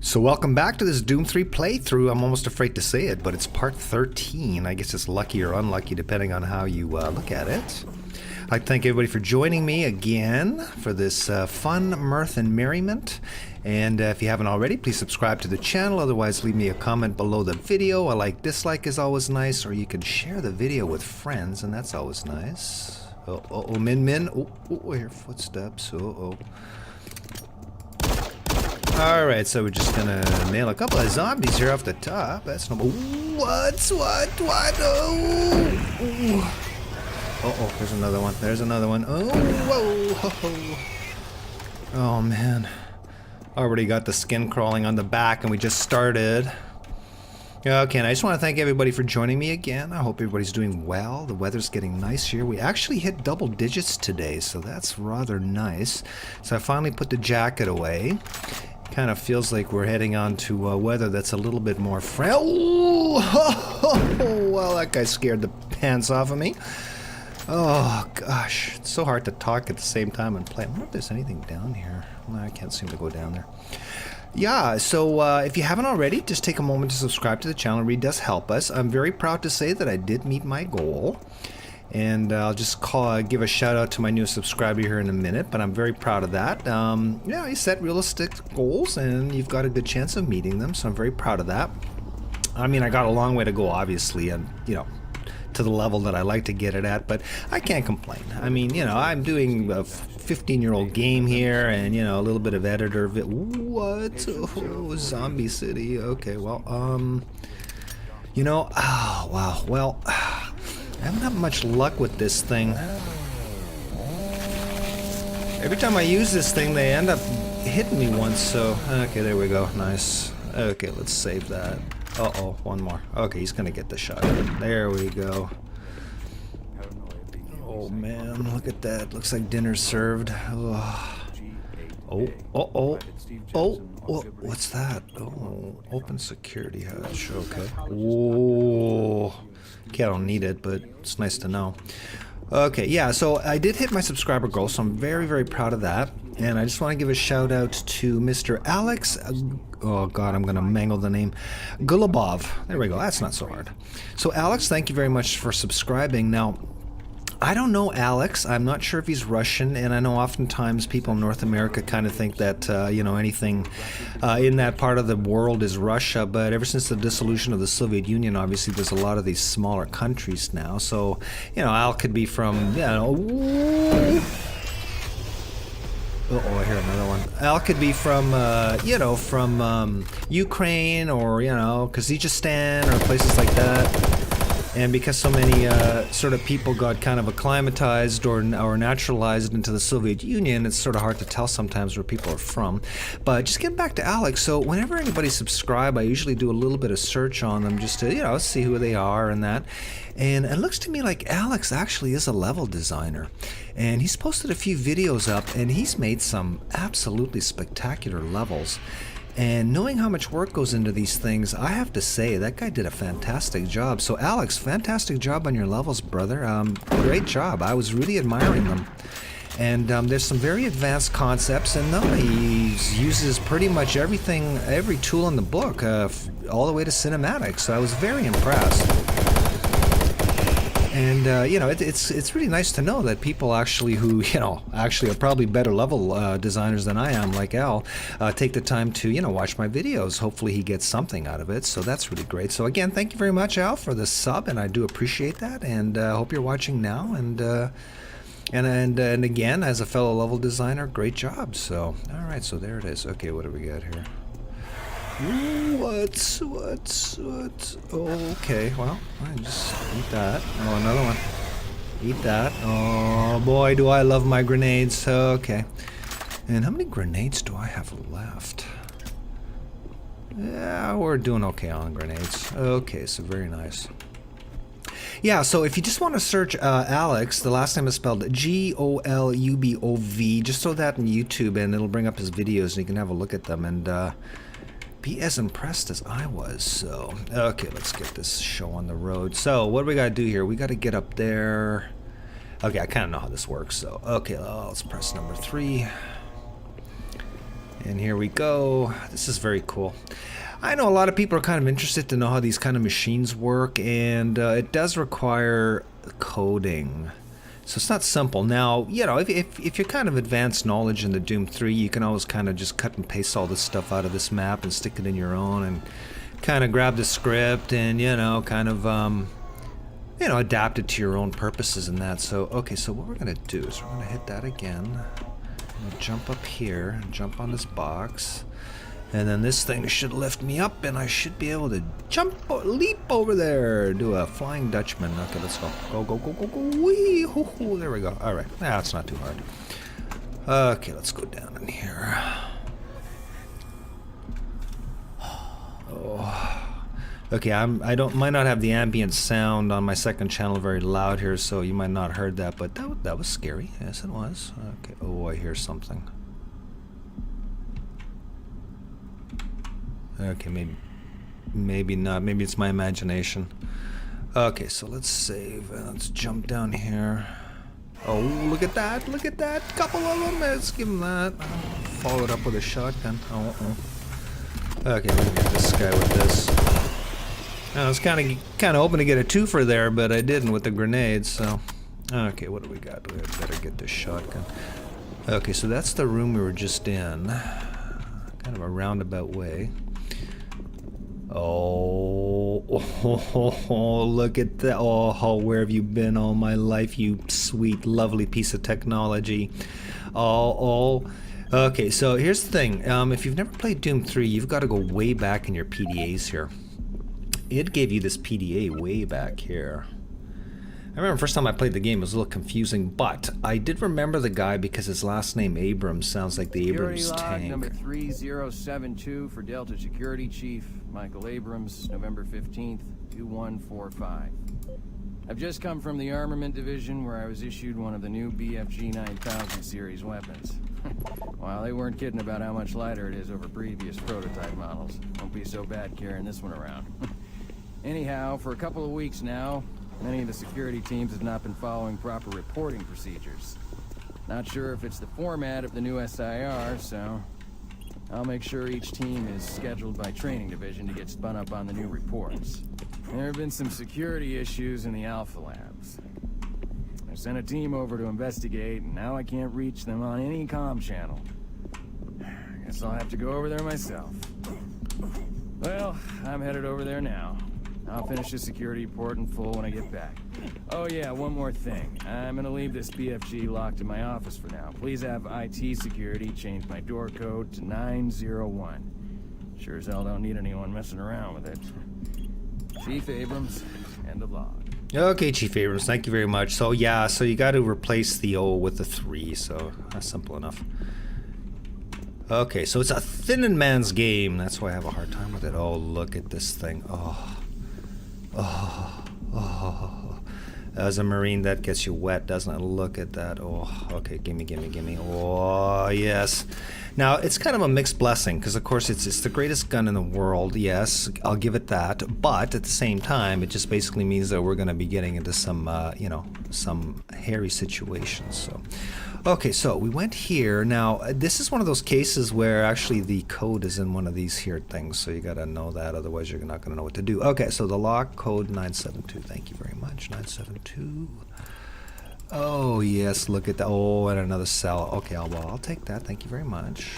So welcome back to this Doom 3 playthrough. I'm almost afraid to say it, but it's part 13. I guess it's lucky or unlucky depending on how you look at it. I'd like to thank everybody for joining me again for this fun, mirth, and merriment. And if you haven't already, please subscribe to the channel. Otherwise, leave me a comment below the video. A like, dislike is always nice. Or you can share the video with friends, and that's always nice. Min. Oh, I hear footsteps. Alright, so we're just gonna nail a couple of zombies here off the top. That's no. What? Oh, there's another one. There's another one. Oh, man. Already got the skin crawling on the back, and we just started. Okay, and I just want to thank everybody for joining me again. I hope everybody's doing well. The weather's getting nice here. We actually hit double digits today, so that's rather nice. So I finally put the jacket away. Kind of feels like we're heading on to weather that's a little bit more well, that guy scared the pants off of me. Oh, gosh. It's so hard to talk at the same time and play. I wonder if there's anything down here. No, I can't seem to go down there. Yeah, so if you haven't already, just take a moment to subscribe to the channel. It really does help us. I'm very proud to say that I did meet my goal. And I'll just give a shout out to my newest subscriber here in a minute, but I'm very proud of that. Yeah, you set realistic goals and you've got a good chance of meeting them, so I'm very proud of that. I mean, I got a long way to go, obviously, and, you know, to the level that I like to get it at, but I can't complain. I mean, you know, I'm doing a 15-year-old game here and, you know, a little bit of editor. What? Oh, Zombie City. Okay, well, you know, oh, wow, well, I haven't had much luck with this thing. Every time I use this thing, they end up hitting me once, so... Okay, there we go. Nice. Okay, let's save that. Uh-oh, one more. Okay, he's gonna get the shot. There we go. Oh, man, look at that. Looks like dinner's served. Oh, what's that? Oh, open security hatch. Okay. Oh... Okay, I don't need it, but it's nice to know. Okay, yeah, so I did hit my subscriber goal, so I'm very, very proud of that. And I just want to give a shout out to Mr. Alex, oh god, I'm going to mangle the name, Gulabov. There we go, that's not so hard. So Alex, thank you very much for subscribing. Now, I don't know Alex, I'm not sure if he's Russian, and I know oftentimes people in North America kind of think that, you know, anything in that part of the world is Russia, but ever since the dissolution of the Soviet Union, obviously there's a lot of these smaller countries now, so, you know, Al could be from, you know, I hear another one. Al could be from, you know, from Ukraine or, you know, Kazakhstan or places like that. And because so many sort of people got kind of acclimatized or naturalized into the Soviet Union, it's sort of hard to tell sometimes where people are from. But just getting back to Alex, so whenever anybody subscribe, I usually do a little bit of search on them just to, you know, see who they are and that. And it looks to me like Alex actually is a level designer. And he's posted a few videos up and he's made some absolutely spectacular levels. And knowing how much work goes into these things, I have to say, that guy did a fantastic job. So Alex, fantastic job on your levels, brother. Great job. I was really admiring them. And there's some very advanced concepts in them. He uses pretty much everything, every tool in the book, all the way to cinematics. So I was very impressed. And, you know, it's really nice to know that people actually who, you know, actually are probably better level designers than I am, like Al, take the time to, you know, watch my videos. Hopefully he gets something out of it, so that's really great. So again, thank you very much, Al, for the sub, and I do appreciate that, and hope you're watching now, and again, as a fellow level designer, great job. So, alright, so there it is. Okay, what do we got here? What? Oh, okay, well, I just eat that. Oh, another one. Eat that. Oh, boy, do I love my grenades. Okay. And how many grenades do I have left? Yeah, we're doing okay on grenades. Okay, so very nice. Yeah, so if you just want to search Alex, the last name is spelled G-O-L-U-B-O-V, just throw that in YouTube and it'll bring up his videos and you can have a look at them and be as impressed as I was. So, okay, let's get this show on the road. So, what do we got to do here? We got to get up there. Okay, I kind of know how this works. So, okay, let's press number 3. And here we go. This is very cool. I know a lot of people are kind of interested to know how these kind of machines work, and it does require coding. So it's not simple. Now, you know, if you're kind of advanced knowledge in the Doom 3, you can always kind of just cut and paste all this stuff out of this map and stick it in your own and kind of grab the script and, you know, kind of, you know, adapt it to your own purposes and that. So, okay, so what we're going to do is we're going to hit that again. And jump up here and jump on this box. And then this thing should lift me up and I should be able to leap over there. Do a Flying Dutchman. Okay, let's go. Go, go, go, go, go. Wee! Hoo, hoo. There we go. All right. That's not too hard. Okay, let's go down in here. Oh. Okay, I might not have the ambient sound on my second channel very loud here, so you might not heard that, but that was scary. Yes, it was. Okay. Oh, I hear something. Okay, maybe not. Maybe it's my imagination. Okay, so let's save. Let's jump down here. Oh, look at that! Look at that! Couple of them. Let's give them that. Follow it up with a shotgun. Oh. Okay, let me get this guy with this. I was kind of hoping to get a twofer there, but I didn't with the grenades. So, okay, what do we got? We better get this shotgun. Okay, so that's the room we were just in. Kind of a roundabout way. Oh, look at that. Oh, where have you been all my life, you sweet, lovely piece of technology? Okay, so here's the thing. If you've never played Doom 3, you've got to go way back in your PDAs here. It gave you this PDA way back here. I remember the first time I played the game, it was a little confusing, but I did remember the guy because his last name Abrams sounds like the Abrams tank. Number 3072 for Delta Security Chief Michael Abrams, November 15th, 2145. I've just come from the Armament Division where I was issued one of the new BFG 9000 series weapons. Well, they weren't kidding about how much lighter it is over previous prototype models. Won't be so bad carrying this one around. Anyhow, for a couple of weeks now, many of the security teams have not been following proper reporting procedures. Not sure if it's the format of the new SIR, so I'll make sure each team is scheduled by training division to get spun up on the new reports. There have been some security issues in the Alpha Labs. I sent a team over to investigate, and now I can't reach them on any comm channel. Guess I'll have to go over there myself. Well, I'm headed over there now. I'll finish the security report in full when I get back. Oh yeah, one more thing. I'm gonna leave this BFG locked in my office for now. Please have IT security change my door code to 901. Sure as hell don't need anyone messing around with it. Chief Abrams, end of log. Okay, Chief Abrams, thank you very much. So yeah, so you got to replace the O with the 3, so that's simple enough. Okay, so it's a thinning man's game. That's why I have a hard time with it. Oh, look at this thing. Oh. As a Marine, that gets you wet, doesn't it? Look at that. Oh, okay, gimme. Oh, yes. Now, it's kind of a mixed blessing, because of course it's the greatest gun in the world, yes, I'll give it that, but at the same time, it just basically means that we're going to be getting into some, you know, some hairy situations, so. Okay, so we went here. Now, this is one of those cases where actually the code is in one of these here things, so you got to know that, otherwise you're not going to know what to do. Okay, so the lock code 972, thank you very much, 972. Oh, yes, look at that. Oh, and another cell. Okay, I'll take that. Thank you very much.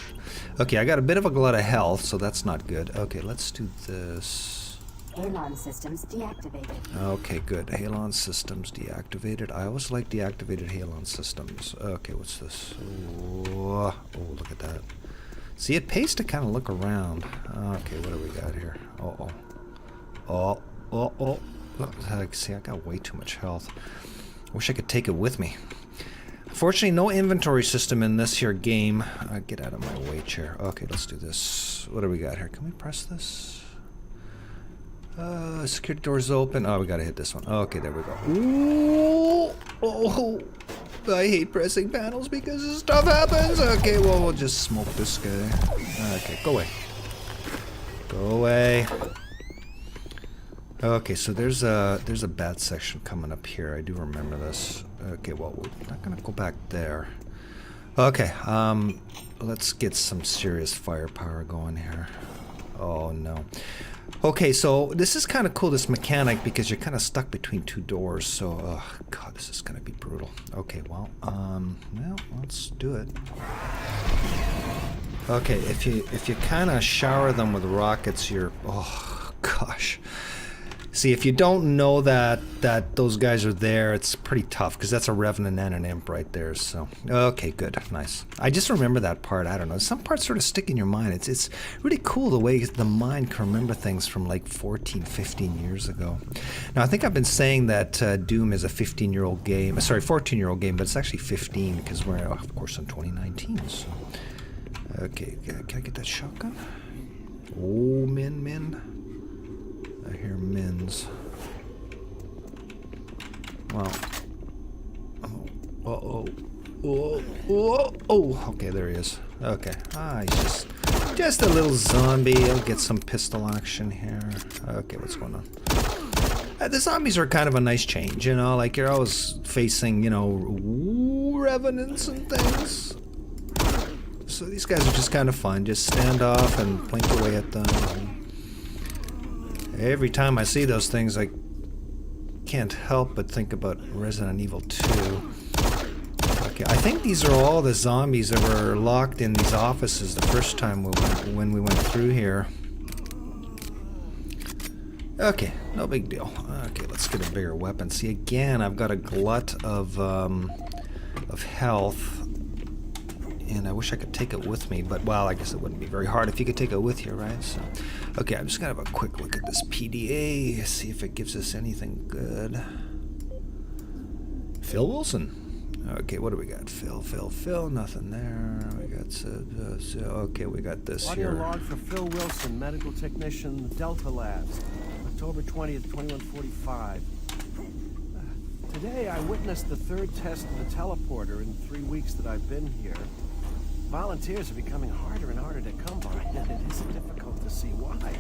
Okay, I got a bit of a glut of health, so that's not good. Okay, let's do this. Halon systems deactivated. Okay, good. Halon systems deactivated. I always like deactivated Halon systems. Okay, what's this? Oh, look at that. See, it pays to kind of look around. Okay, what do we got here? Oh. Look, see, I got way too much health. Wish I could take it with me. Fortunately, no inventory system in this here game. Get out of my way, chair. Okay, let's do this. What do we got here? Can we press this? Security door's open. Oh, we gotta hit this one. Okay, there we go. Ooh! Oh! I hate pressing panels because this stuff happens. Okay, well, we'll just smoke this guy. Okay, go away. Go away. Okay, so there's a bat section coming up here. I do remember this. Okay, well, we're not gonna go back there. Okay, let's get some serious firepower going here. Oh no. Okay, so this is kind of cool, this mechanic, because you're kind of stuck between two doors. So, oh god, this is gonna be brutal. Okay, well, let's do it. Okay, if you kind of shower them with rockets, you're, oh gosh. See, if you don't know that those guys are there, it's pretty tough, because that's a Revenant and an Imp right there. So, okay, good, nice. I just remember that part. I don't know. Some parts sort of stick in your mind. It's really cool the way the mind can remember things from like 14, 15 years ago. Now, I think I've been saying that Doom is a 15-year-old game. Sorry, 14-year-old game, but it's actually 15 because we're, of course, in 2019. So, okay, can I get that shotgun? Oh, min. I hear mins. Well. Oh, okay, there he is. Okay. He's just a little zombie. I'll get some pistol action here. Okay, what's going on? The zombies are kind of a nice change, you know, like you're always facing, you know, revenants and things. So these guys are just kind of fun. Just stand off and blink away at them. Every time I see those things, I can't help but think about Resident Evil 2. Okay, I think these are all the zombies that were locked in these offices the first time when we went through here. Okay, no big deal. Okay, let's get a bigger weapon. See, again, I've got a glut of health. And I wish I could take it with me, but, well, I guess it wouldn't be very hard if you could take it with you, right? So, okay, I'm just going to have a quick look at this PDA, see if it gives us anything good. Phil Wilson. Okay, what do we got? Phil, nothing there. We got, okay, we got this Audio here. log for Phil Wilson, medical technician, Delta Labs, October 20th, 2145. Today, I witnessed the third test of the teleporter in 3 weeks that I've been here. Volunteers are becoming harder and harder to come by, and it is difficult to see why.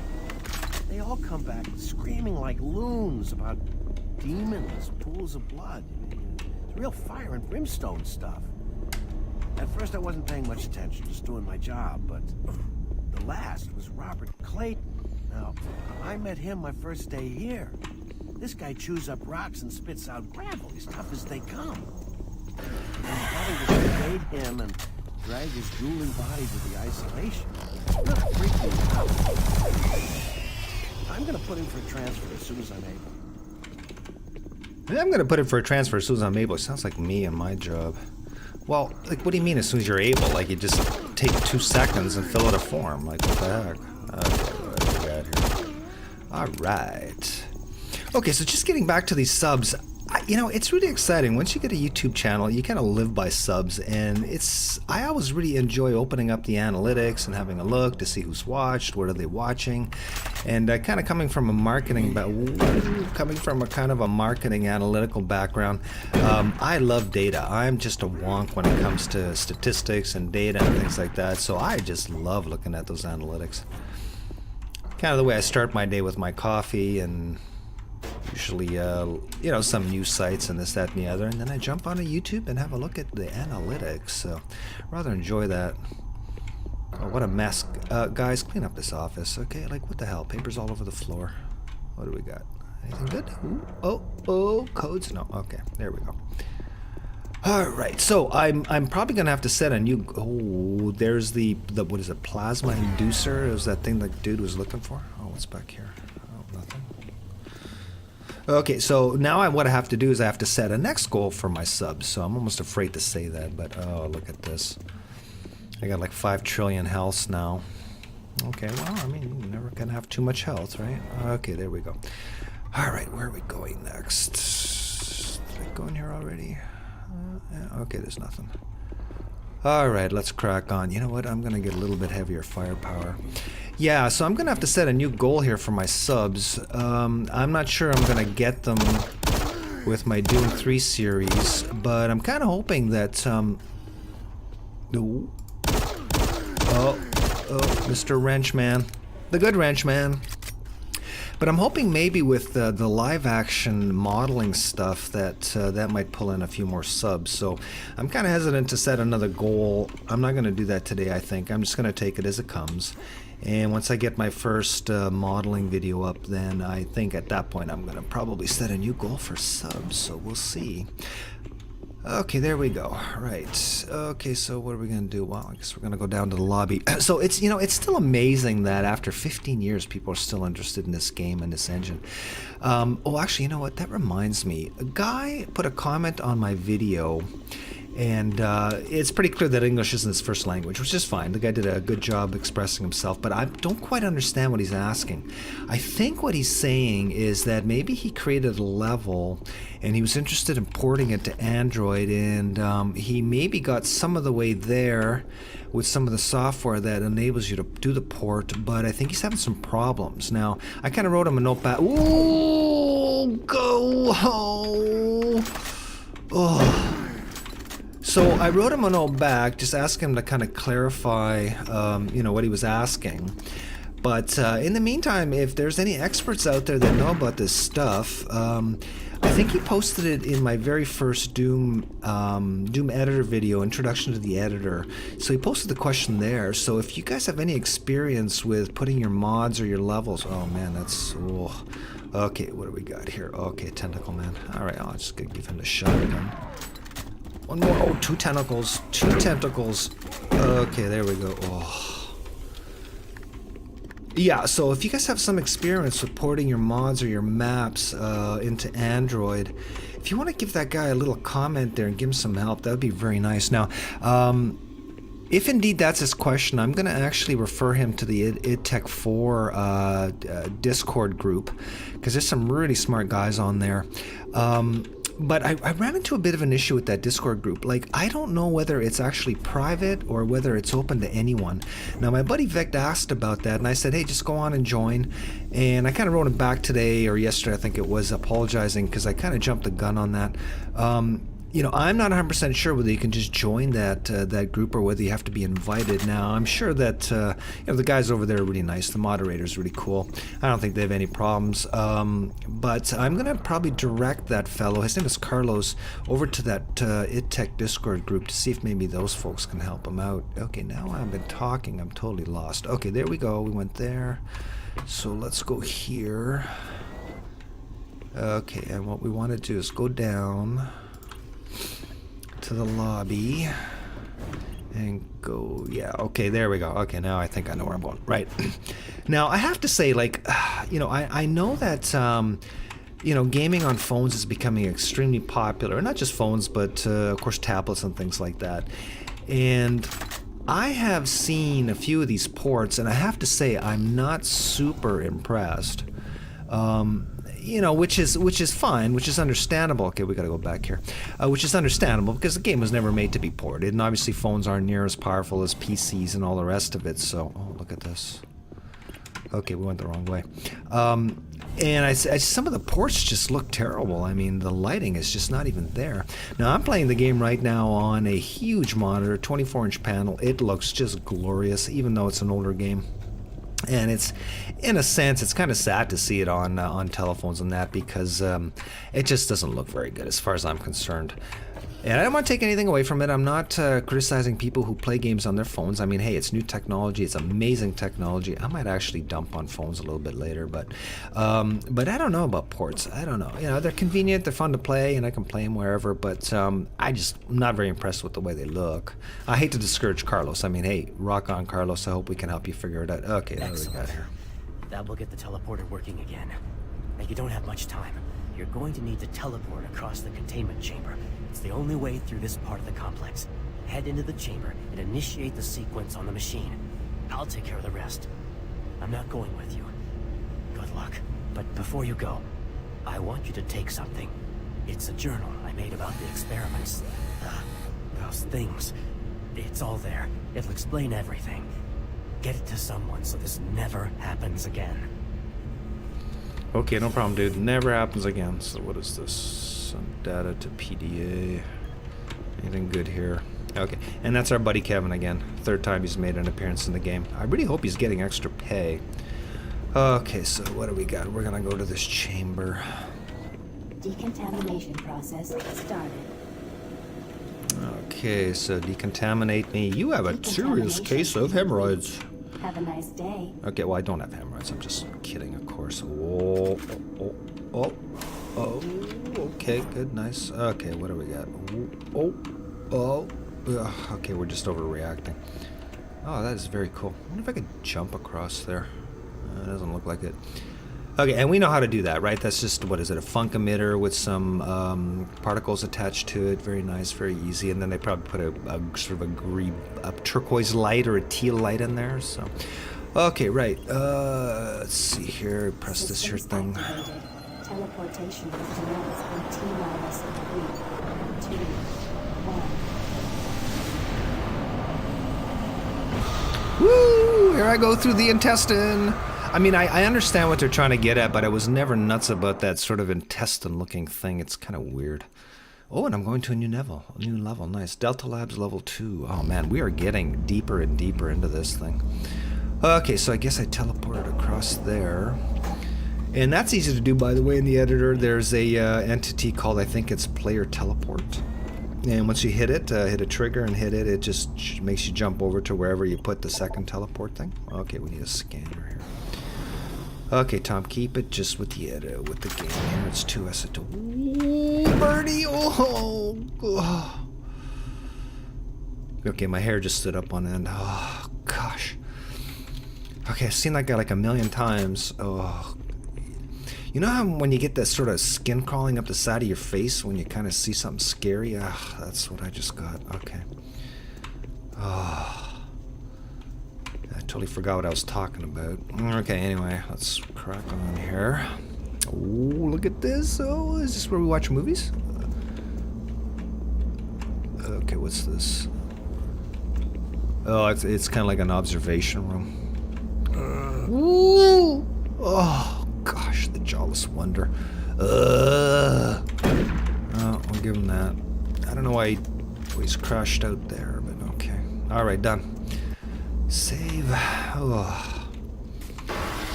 They all come back screaming like loons about demons, pools of blood. It's real fire and brimstone stuff. At first, I wasn't paying much attention, just doing my job, but the last was Robert Clayton. Now, I met him my first day here. This guy chews up rocks and spits out gravel, as tough as they come. And having to evade him and drag his drooling body to the isolation really freaked me out. I'm gonna put in for a transfer as soon as I'm able. I'm going to put it for a transfer as soon as I'm able. It sounds like me and my job. Well, like, what do you mean as soon as you're able? Like, you just take 2 seconds and fill out a form. Like, what the heck? Okay, what do we got here? All right. Okay, so just getting back to these subs, you know, it's really exciting. Once you get a YouTube channel, you kind of live by subs, and I always really enjoy opening up the analytics and having a look to see who's watched, what are they watching, and kind of coming from a kind of a marketing analytical background, I love data. I'm just a wonk when it comes to statistics and data and things like that, so I just love looking at those analytics. Kind of the way I start my day with my coffee and usually, you know, some news sites and this, that, and the other, and then I jump onto YouTube and have a look at the analytics. So, rather enjoy that. Oh, what a mess. Guys, clean up this office, okay? Like, what the hell? Papers all over the floor. What do we got? Anything good? Ooh, oh, codes? No, okay, there we go. Alright, so I'm probably gonna have to set a new, oh, there's the what is it, plasma inducer? Is that thing the dude was looking for? Oh, what's back here? Oh, nothing. Okay, so now what I have to do is I have to set a next goal for my subs. So I'm almost afraid to say that, but oh, look at this. I got like 5 trillion health now. Okay, well, I mean, you're never gonna have too much health, right? Okay, there we go. Alright, where are we going next? Did I go in here already? Yeah, okay, there's nothing. Alright, let's crack on. You know what? I'm gonna get a little bit heavier firepower. Yeah, so I'm gonna have to set a new goal here for my subs. I'm not sure I'm gonna get them with my Doom 3 series, but I'm kind of hoping that, oh, Mr. Wrenchman. The good Wrenchman. But I'm hoping maybe with the live action modeling stuff that that might pull in a few more subs. So I'm kind of hesitant to set another goal. I'm not going to do that today, I think. I'm just going to take it as it comes. And once I get my first modeling video up, then I think at that point I'm going to probably set a new goal for subs. So we'll see. Okay, there we go. Right. Okay, so what are we going to do? Well, I guess we're going to go down to the lobby. So it's, you know, it's still amazing that after 15 years, people are still interested in this game and this engine. Oh, actually, you know what? That reminds me. A guy put a comment on my video, and it's pretty clear that English isn't his first language, which is fine. The guy did a good job expressing himself, but I don't quite understand what he's asking. I think what he's saying is that maybe he created a level and he was interested in porting it to Android, and he maybe got some of the way there with some of the software that enables you to do the port, but I think he's having some problems. Now, I kind of wrote him a note back. Ooh, go home. Oh. So I wrote him a note back, just asking him to kind of clarify, you know, what he was asking. But in the meantime, if there's any experts out there that know about this stuff, I think he posted it in my very first Doom editor video, Introduction to the Editor. So he posted the question there. So if you guys have any experience with putting your mods or your levels, oh man, that's, oh. Okay, what do we got here? Okay, Tentacle Man. All right, I'll just give him a shot again. One more. Oh, two tentacles. Two tentacles. Okay, there we go. Oh. Yeah, so if you guys have some experience with porting your mods or your maps into Android, if you want to give that guy a little comment there and give him some help, that would be very nice. Now, if indeed that's his question, I'm going to actually refer him to the idTech4 Discord group, because there's some really smart guys on there. But I ran into a bit of an issue with that Discord group. Like, I don't know whether it's actually private or whether it's open to anyone. Now, my buddy Vect asked about that, and I said, hey, just go on and join. And I kind of wrote him back today, or yesterday, I think it was, apologizing, because I kind of jumped the gun on that. You know, I'm not 100% sure whether you can just join that group or whether you have to be invited. Now, I'm sure that you know, the guys over there are really nice. The moderator's really cool. I don't think they have any problems. But I'm going to probably direct that fellow, his name is Carlos, over to that idTech Discord group to see if maybe those folks can help him out. Okay, now I've been talking. I'm totally lost. Okay, there we go. We went there. So let's go here. Okay, and what we want to do is go down to the lobby and go, yeah, okay, there we go. Okay, now I think I know where I'm going. Right. Now, I have to say, like, you know, I know that, you know, gaming on phones is becoming extremely popular. Not just phones, but, of course, tablets and things like that. And I have seen a few of these ports, and I have to say, I'm not super impressed. You know, which is fine, which is understandable. Okay, we gotta go back here. Which is understandable because the game was never made to be ported, and obviously phones aren't near as powerful as PCs and all the rest of it. So, oh, look at this. Okay, we went the wrong way. And some of the ports just look terrible. I mean, the lighting is just not even there. Now, I'm playing the game right now on a huge monitor, 24-inch panel. It looks just glorious, even though it's an older game. And it's, in a sense, it's kind of sad to see it on telephones and that, because it just doesn't look very good as far as I'm concerned. And I don't want to take anything away from it. I'm not criticizing people who play games on their phones. I mean, hey, it's new technology. It's amazing technology. I might actually dump on phones a little bit later, but I don't know about ports. I don't know. You know, they're convenient, they're fun to play, and I can play them wherever, but I'm not very impressed with the way they look. I hate to discourage Carlos. I mean, hey, rock on, Carlos. I hope we can help you figure it out. Okay, what do we got here? That will get the teleporter working again. Now, you don't have much time. You're going to need to teleport across the containment chamber. It's the only way through this part of the complex. Head into the chamber and initiate the sequence on the machine. I'll take care of the rest. I'm not going with you. Good luck. But before you go, I want you to take something. It's a journal I made about the experiments. Those things. It's all there. It'll explain everything. Get it to someone so this never happens again. Okay, no problem, dude. Never happens again. So what is this? Some data to PDA. Anything good here? Okay, and that's our buddy Kevin again. Third time he's made an appearance in the game. I really hope he's getting extra pay. Okay, so what do we got? We're gonna go to this chamber. Decontamination process started. Okay, so decontaminate me. You have a serious case of hemorrhoids. Have a nice day. Okay, well, I don't have hemorrhoids. I'm just kidding, of course. Oh, oh, oh, oh. Okay, good, nice. Okay, what do we got? Oh, oh. Ugh, okay, we're just overreacting. Oh, that is very cool. I wonder if I could jump across there. It doesn't look like it. Okay, and we know how to do that, right? That's just, what is it, a funk emitter with some particles attached to it. Very nice, very easy. And then they probably put a sort of a turquoise light or a teal light in there. So, okay, right. Let's see here. Press this here thing. Activated. Teleportation will commence in T-minus 3, 2, 1. Woo! Here I go through the intestine. I mean, I understand what they're trying to get at, but I was never nuts about that sort of intestine-looking thing. It's kind of weird. Oh, and I'm going to a new level. Nice. Delta Labs level 2. Oh, man, we are getting deeper and deeper into this thing. Okay, so I guess I teleported across there. And that's easy to do, by the way, in the editor. There's a entity called, I think it's Player Teleport. And once you hit it, hit a trigger and hit it, it just makes you jump over to wherever you put the second teleport thing. Okay, we need a scanner here. Okay, Tom, keep it just with the game here. It's 2 acetone. Ooh, birdie! Oh, oh. Okay, my hair just stood up on end. Oh, gosh. Okay, I've seen that guy like a million times. Oh. You know how when you get that sort of skin crawling up the side of your face when you kind of see something scary? Ah, that's what I just got. Okay. Oh. I totally forgot what I was talking about. Okay, anyway, let's crack on here. Oh, look at this. Oh, is this where we watch movies? Okay, what's this? Oh, it's kind of like an observation room. Ooh. Oh, gosh, the Jawless Wonder. Oh, we'll give him that. I don't know why he's crashed out there, but okay. All right, done. Save. Oh.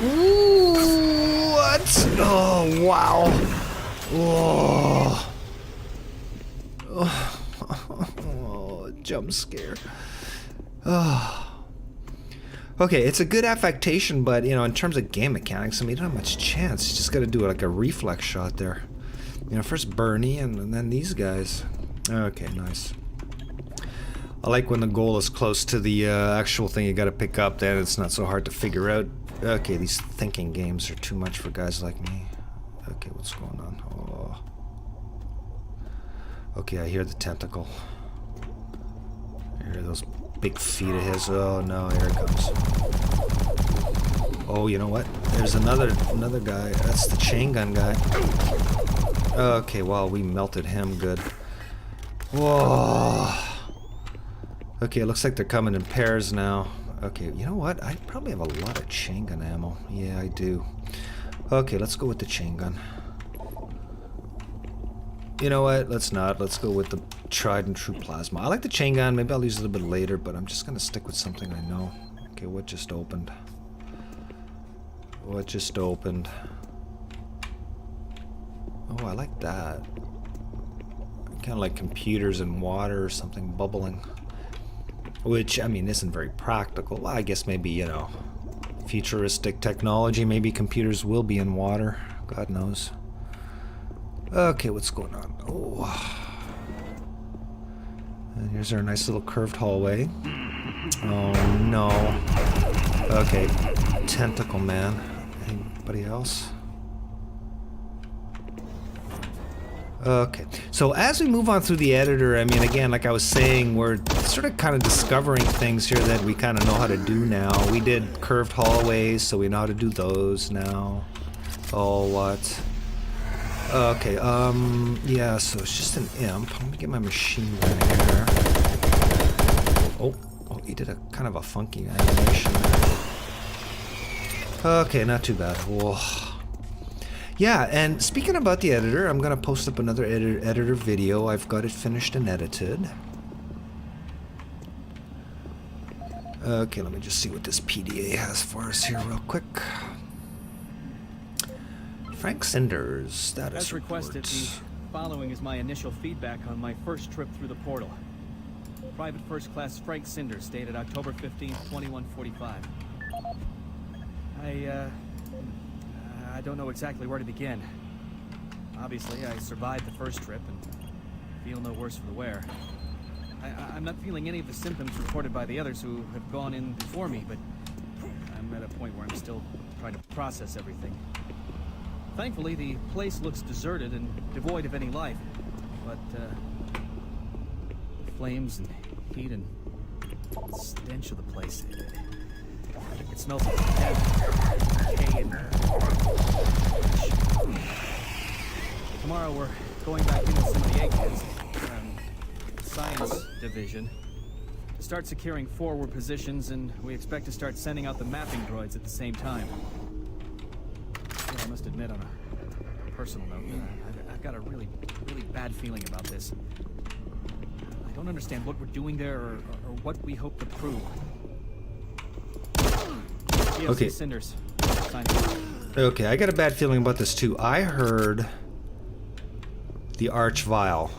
Ooh, what? Oh, wow. Oh. Oh, jump scare. Oh. Okay, it's a good affectation, but, you know, in terms of game mechanics, I mean, you don't have much chance. You just got to do like a reflex shot there. You know, first Bernie and then these guys. Okay, nice. I like when the goal is close to the actual thing you got to pick up, then it's not so hard to figure out. Okay, these thinking games are too much for guys like me. Okay, what's going on? Oh. Okay, I hear the tentacle. I hear those big feet of his. Oh no, here it comes. Oh, you know what? There's another guy. That's the chain gun guy. Okay, well, we melted him good. Whoa. Okay, it looks like they're coming in pairs now. Okay, you know what? I probably have a lot of chain gun ammo. Yeah, I do. Okay, let's go with the chain gun. You know what? Let's not. Let's go with the tried and true plasma. I like the chain gun. Maybe I'll use it a little bit later, but I'm just going to stick with something I know. Okay, what just opened? What just opened? Oh, I like that. Kind of like computers and water or something bubbling. Which, I mean, isn't very practical. Well, I guess maybe, you know, futuristic technology. Maybe computers will be in water. God knows. Okay, what's going on? Oh. And here's our nice little curved hallway. Oh, no. Okay. Tentacle man. Anybody else? Okay, so as we move on through the editor, I mean, again, like I was saying, we're sort of kind of discovering things here that we kind of know how to do now. We did curved hallways, so we know how to do those now. Oh, what? Okay, yeah, so it's just an imp. Let me get my machine gun here. Oh, he did a kind of a funky animation there. Okay, not too bad. Whoa. Yeah, and speaking about the editor, I'm going to post up another editor video. I've got it finished and edited. Okay, let me just see what this PDA has for us here real quick. Frank Cinders, status As requested, the report. following is my initial feedback on my first trip through the portal. Private First Class Frank Cinders, dated October 15th, 2145. I don't know exactly where to begin. Obviously, I survived the first trip and feel no worse for the wear. I'm not feeling any of the symptoms reported by the others who have gone in before me, but I'm at a point where I'm still trying to process everything. Thankfully, the place looks deserted and devoid of any life, but the flames and heat and the stench of the place, it smells like death, decay, and tomorrow we're going back into some of the eggheads, science division, to start securing forward positions, and we expect to start sending out the mapping droids at the same time. I must admit, on a personal note, I've got a really bad feeling about this. I don't understand what we're doing there or what we hope to prove. Okay. Cinders. Signing off. Okay, I got a bad feeling about this too. I heard the Arch Vile.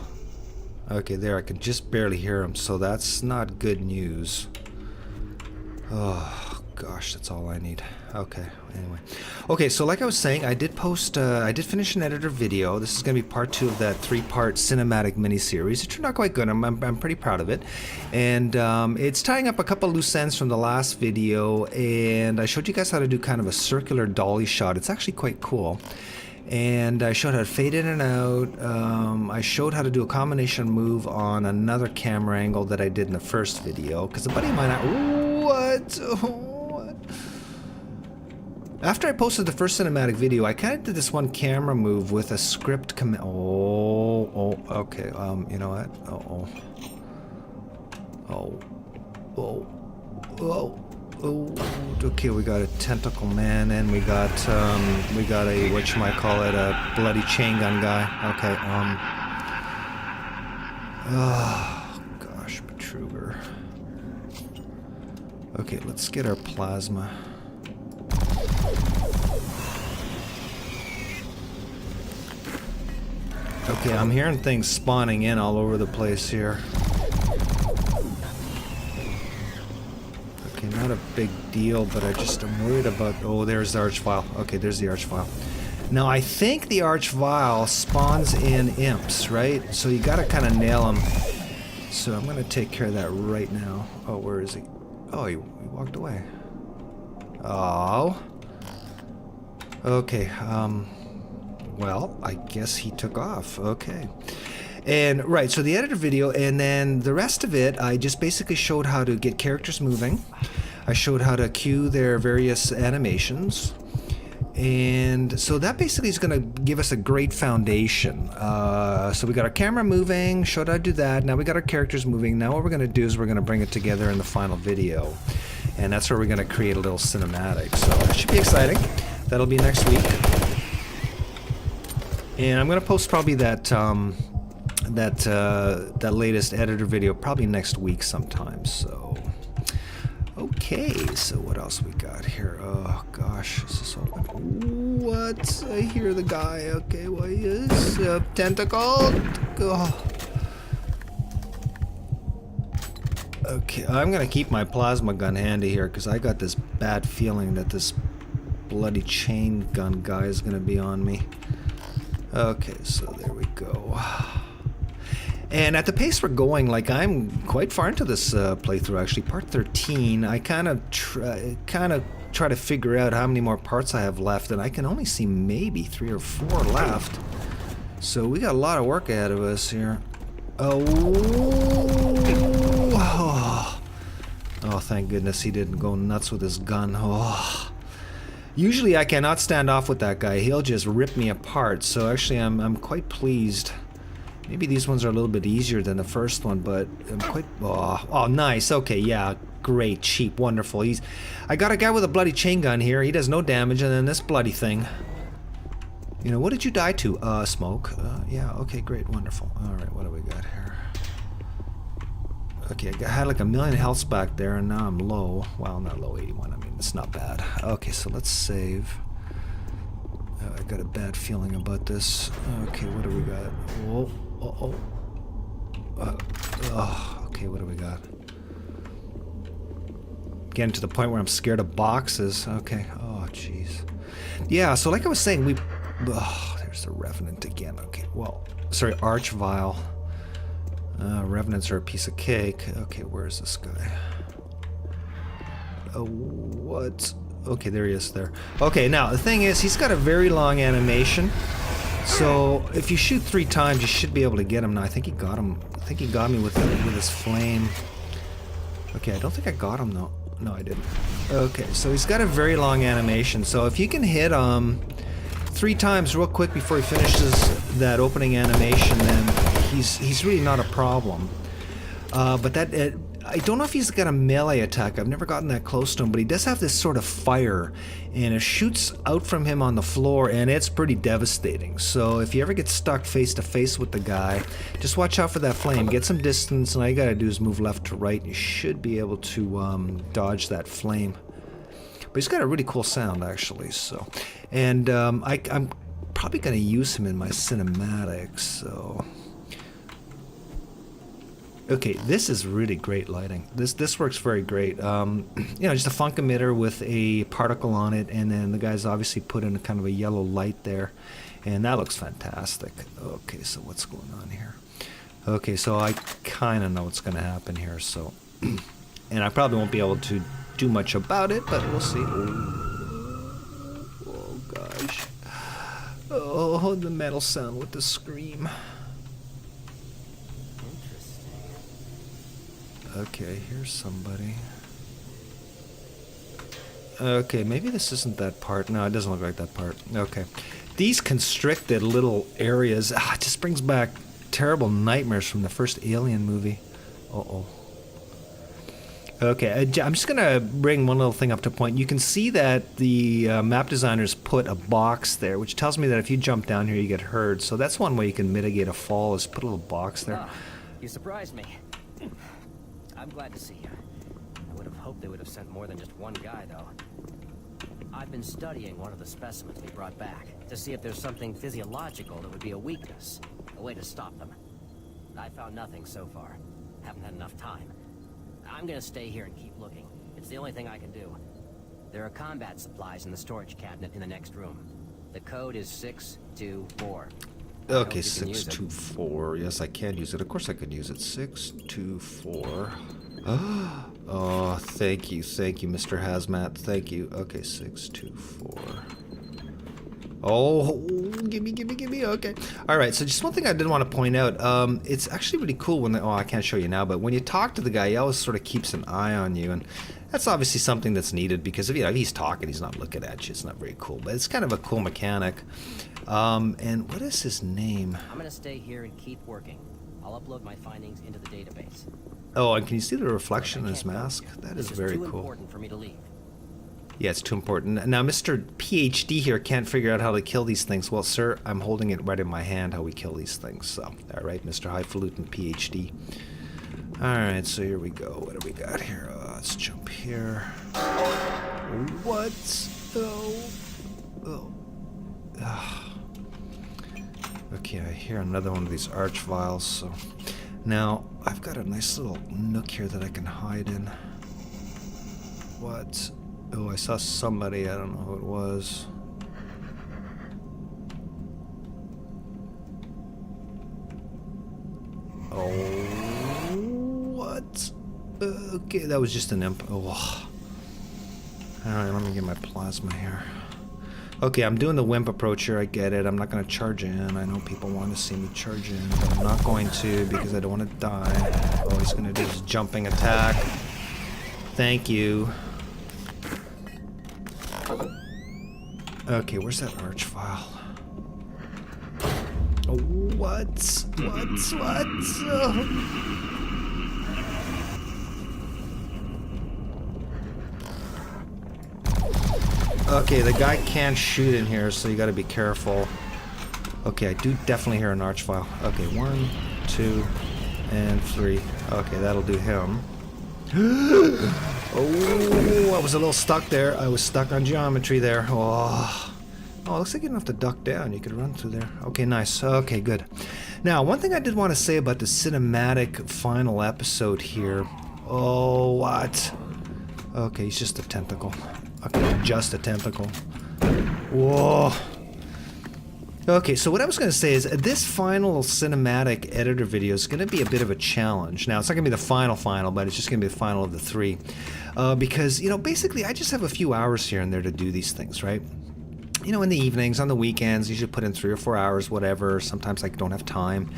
Okay, there, I can just barely hear him, so that's not good news. Oh, gosh, that's all I need. Okay, anyway. Okay, so like I was saying, I did finish an editor video. This is going to be part 2 of that 3-part cinematic miniseries. It turned out quite good. I'm pretty proud of it. And it's tying up a couple loose ends from the last video, and I showed you guys how to do kind of a circular dolly shot. It's actually quite cool. And I showed how to fade in and out. I showed how to do a combination move on another camera angle that I did in the first video, because a buddy of mine... What? After I posted the first cinematic video, I kind of did this one camera move with a script command. Okay. You know what? Okay, we got a tentacle man, and we got a whatchamacallit, a bloody chain gun guy. Okay. Oh gosh, Petruger. Okay, let's get our plasma. Okay, I'm hearing things spawning in all over the place here. Okay, not a big deal, but I'm worried about... Oh, there's the Archvile. Okay, there's the Archvile. Now, I think the Archvile spawns in imps, right? So you gotta kind of nail him. So I'm gonna take care of that right now. Oh, where is he? Oh, he walked away. Oh. Okay, well, I guess he took off. Okay. And, right, so the editor video, and then the rest of it, I just basically showed how to get characters moving. I showed how to cue their various animations. And so that basically is going to give us a great foundation. So we got our camera moving, showed how to do that. Now we got our characters moving. Now what we're going to do is we're going to bring it together in the final video. And that's where we're going to create a little cinematic. So that should be exciting. That'll be next week. And I'm going to post probably that latest editor video probably next week sometime. So, okay. So what else we got here? Oh gosh, this is open. What? I hear the guy. Okay, what is tentacle? Oh. Okay, I'm gonna keep my plasma gun handy here because I got this bad feeling that this bloody chain gun guy is gonna be on me. Okay, so there we go. And at the pace we're going, like, I'm quite far into this playthrough, actually. Part 13, I kind of try to figure out how many more parts I have left, and I can only see maybe 3 or 4 left. So we got a lot of work ahead of us here. Oh, thank goodness he didn't go nuts with his gun. Oh. Usually I cannot stand off with that guy. He'll just rip me apart. So actually I'm quite pleased. Maybe these ones are a little bit easier than the first one, but I'm quite... Oh, nice. Okay, yeah. Great. Cheap. Wonderful. I got a guy with a bloody chain gun here. He does no damage, and then this bloody thing. You know, what did you die to? Smoke. Yeah, okay, great. Wonderful. Alright, what do we got here? Okay, I had like 1 million healths back there, and now I'm low. Well, not low, 81. I mean, it's not bad. Okay, so let's save. I got a bad feeling about this. Okay, what do we got? Whoa, okay, what do we got? Getting to the point where I'm scared of boxes. Okay, oh jeez. Yeah, so like I was saying, there's the Revenant again. Okay, well, sorry, Archvile. Revenants are a piece of cake. Okay, where is this guy? Oh, what? Okay, there he is there. Okay, now the thing is, he's got a very long animation. So if you shoot 3 times, you should be able to get him. Now I think he got him. I think he got me with his flame. Okay, I don't think I got him though. No, I didn't. Okay, so he's got a very long animation. So if you can hit 3 times real quick before he finishes that opening animation, then he's really not a problem. But that I don't know if he's got a melee attack. I've never gotten that close to him, but he does have this sort of fire, and it shoots out from him on the floor, and it's pretty devastating. So if you ever get stuck face to face with the guy, just watch out for that flame. Get some distance, and all you gotta do is move left to right, and you should be able to dodge that flame. But he's got a really cool sound, actually. So, and I'm probably gonna use him in my cinematics. So. Okay, this is really great lighting. This works very great. You know, just a funk emitter with a particle on it, and then the guy's obviously put in a kind of a yellow light there, and that looks fantastic. Okay, so what's going on here? Okay, so I kind of know what's going to happen here. So, and I probably won't be able to do much about it, but we'll see. Oh gosh. Oh, the metal sound with the scream. Okay, here's somebody. Okay, maybe this isn't that part. No, it doesn't look like that part. Okay. These constricted little areas, it just brings back terrible nightmares from the first Alien movie. Uh-oh. Okay, I'm just going to bring one little thing up to point. You can see that the map designers put a box there, which tells me that if you jump down here, you get hurt. So that's one way you can mitigate a fall, is put a little box there. Ah, you surprised me. I'm glad to see you. I would have hoped they would have sent more than just one guy, though. I've been studying one of the specimens we brought back to see if there's something physiological that would be a weakness, a way to stop them. I found nothing so far. Haven't had enough time. I'm gonna stay here and keep looking. It's the only thing I can do. There are combat supplies in the storage cabinet in the next room. The code is 624. Okay, 624. Yes, I can use it. Of course I could use it. 624. Oh, thank you, Mr. Hazmat. Thank you. Okay, 624. Oh, gimme. Okay. All right, so just one thing I did want to point out. It's actually really cool when I can't show you now, but when you talk to the guy, he always sort of keeps an eye on you, and that's obviously something that's needed because if he's talking, he's not looking at you. It's not very cool, but it's kind of a cool mechanic. And what is his name? I'm gonna stay here and keep working. I'll upload my findings into the database. Oh, and can you see the reflection in his mask? That is very cool. Too important for me to leave. Yeah, it's too important. Now, Mr. PhD here can't figure out how to kill these things. Well, sir, I'm holding it right in my hand how we kill these things. So, all right, Mr. Highfalutin PhD. All right, so here we go. What do we got here? Let's jump here. What? Oh. Okay, I hear another one of these Archviles. So now I've got a nice little nook here that I can hide in. What? Oh, I saw somebody. I don't know who it was. Oh, what? Okay, that was just an imp. Oh. Alright, let me get my plasma here. Okay, I'm doing the WIMP approach here, I get it. I'm not going to charge in. I know people want to see me charge in, but I'm not going to because I don't want to die. All he's going to do is jumping attack. Thank you. Okay, where's that Archvile? Oh, what? Oh. Okay, the guy can't shoot in here, so you gotta be careful. Okay, I do definitely hear an Archvile. Okay, 1, 2, and 3. Okay, that'll do him. Oh, I was a little stuck there. I was stuck on geometry there. Oh, Oh, it looks like you don't have to duck down. You could run through there. Okay, nice. Okay, good. Now, one thing I did want to say about the cinematic final episode here. Oh, what? Okay, he's just a tentacle. Okay, just a tentacle. Whoa. Okay, so what I was going to say is this final cinematic editor video is going to be a bit of a challenge. Now, it's not going to be the final, but it's just going to be the final of the 3. Because, you know, basically I just have a few hours here and there to do these things, right? You know, in the evenings, on the weekends, you should put in 3 or 4 hours, whatever. Sometimes I don't have time.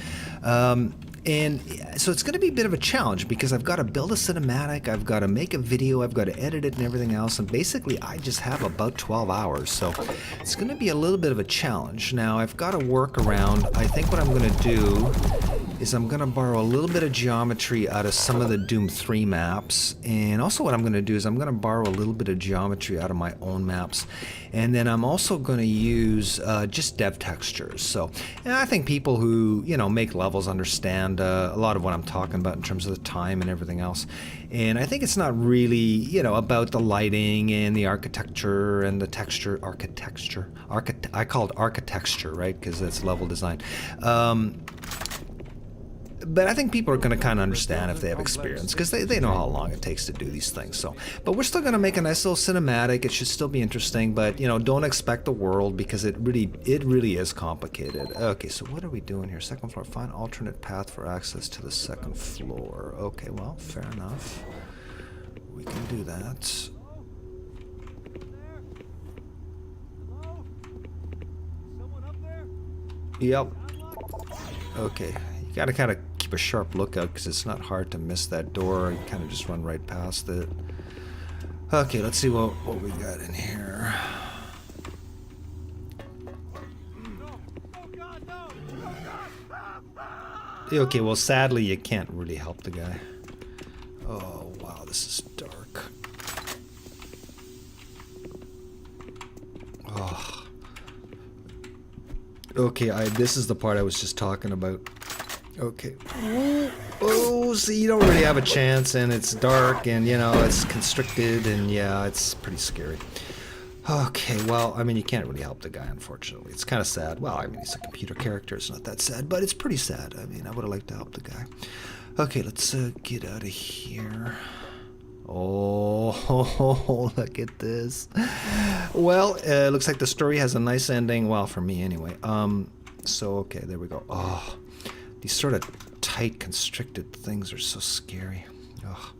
And so it's going to be a bit of a challenge because I've got to build a cinematic, I've got to make a video, I've got to edit it and everything else. And basically, I just have about 12 hours. So it's going to be a little bit of a challenge. Now, I've got to work around. I think what I'm going to do is I'm going to borrow a little bit of geometry out of some of the Doom 3 maps. And also what I'm going to do is I'm going to borrow a little bit of geometry out of my own maps. And then I'm also going to use just dev textures. So, and I think people who, you know, make levels understand a lot of what I'm talking about in terms of the time and everything else. And I think it's not really, you know, about the lighting and the architecture and the texture, I call it architecture, right? Because it's level design. But I think people are going to kind of understand if they have experience because they know how long it takes to do these things. So, but we're still going to make a nice little cinematic. It should still be interesting, but you know, don't expect the world because it really is complicated. Okay, so what are we doing here? Second floor. Find alternate path for access to the second floor. Okay, well, fair enough. We can do that. Yep. Okay. You gotta kind of keep a sharp lookout because it's not hard to miss that door. You kind of just run right past it. Okay, let's see what we got in here. Okay, well, sadly, you can't really help the guy. Oh, wow, this is dark. Oh. Okay, this is the part I was just talking about. Okay. Oh, see, you don't really have a chance, and it's dark, and, you know, it's constricted, and, yeah, it's pretty scary. Okay, well, I mean, you can't really help the guy, unfortunately. It's kind of sad. Well, I mean, he's a computer character. It's not that sad, but it's pretty sad. I mean, I would have liked to help the guy. Okay, let's get out of here. Oh, look at this. Well, it looks like the story has a nice ending. Well, for me, anyway. So, okay, there we go. Oh, these sort of tight, constricted things are so scary. Ugh.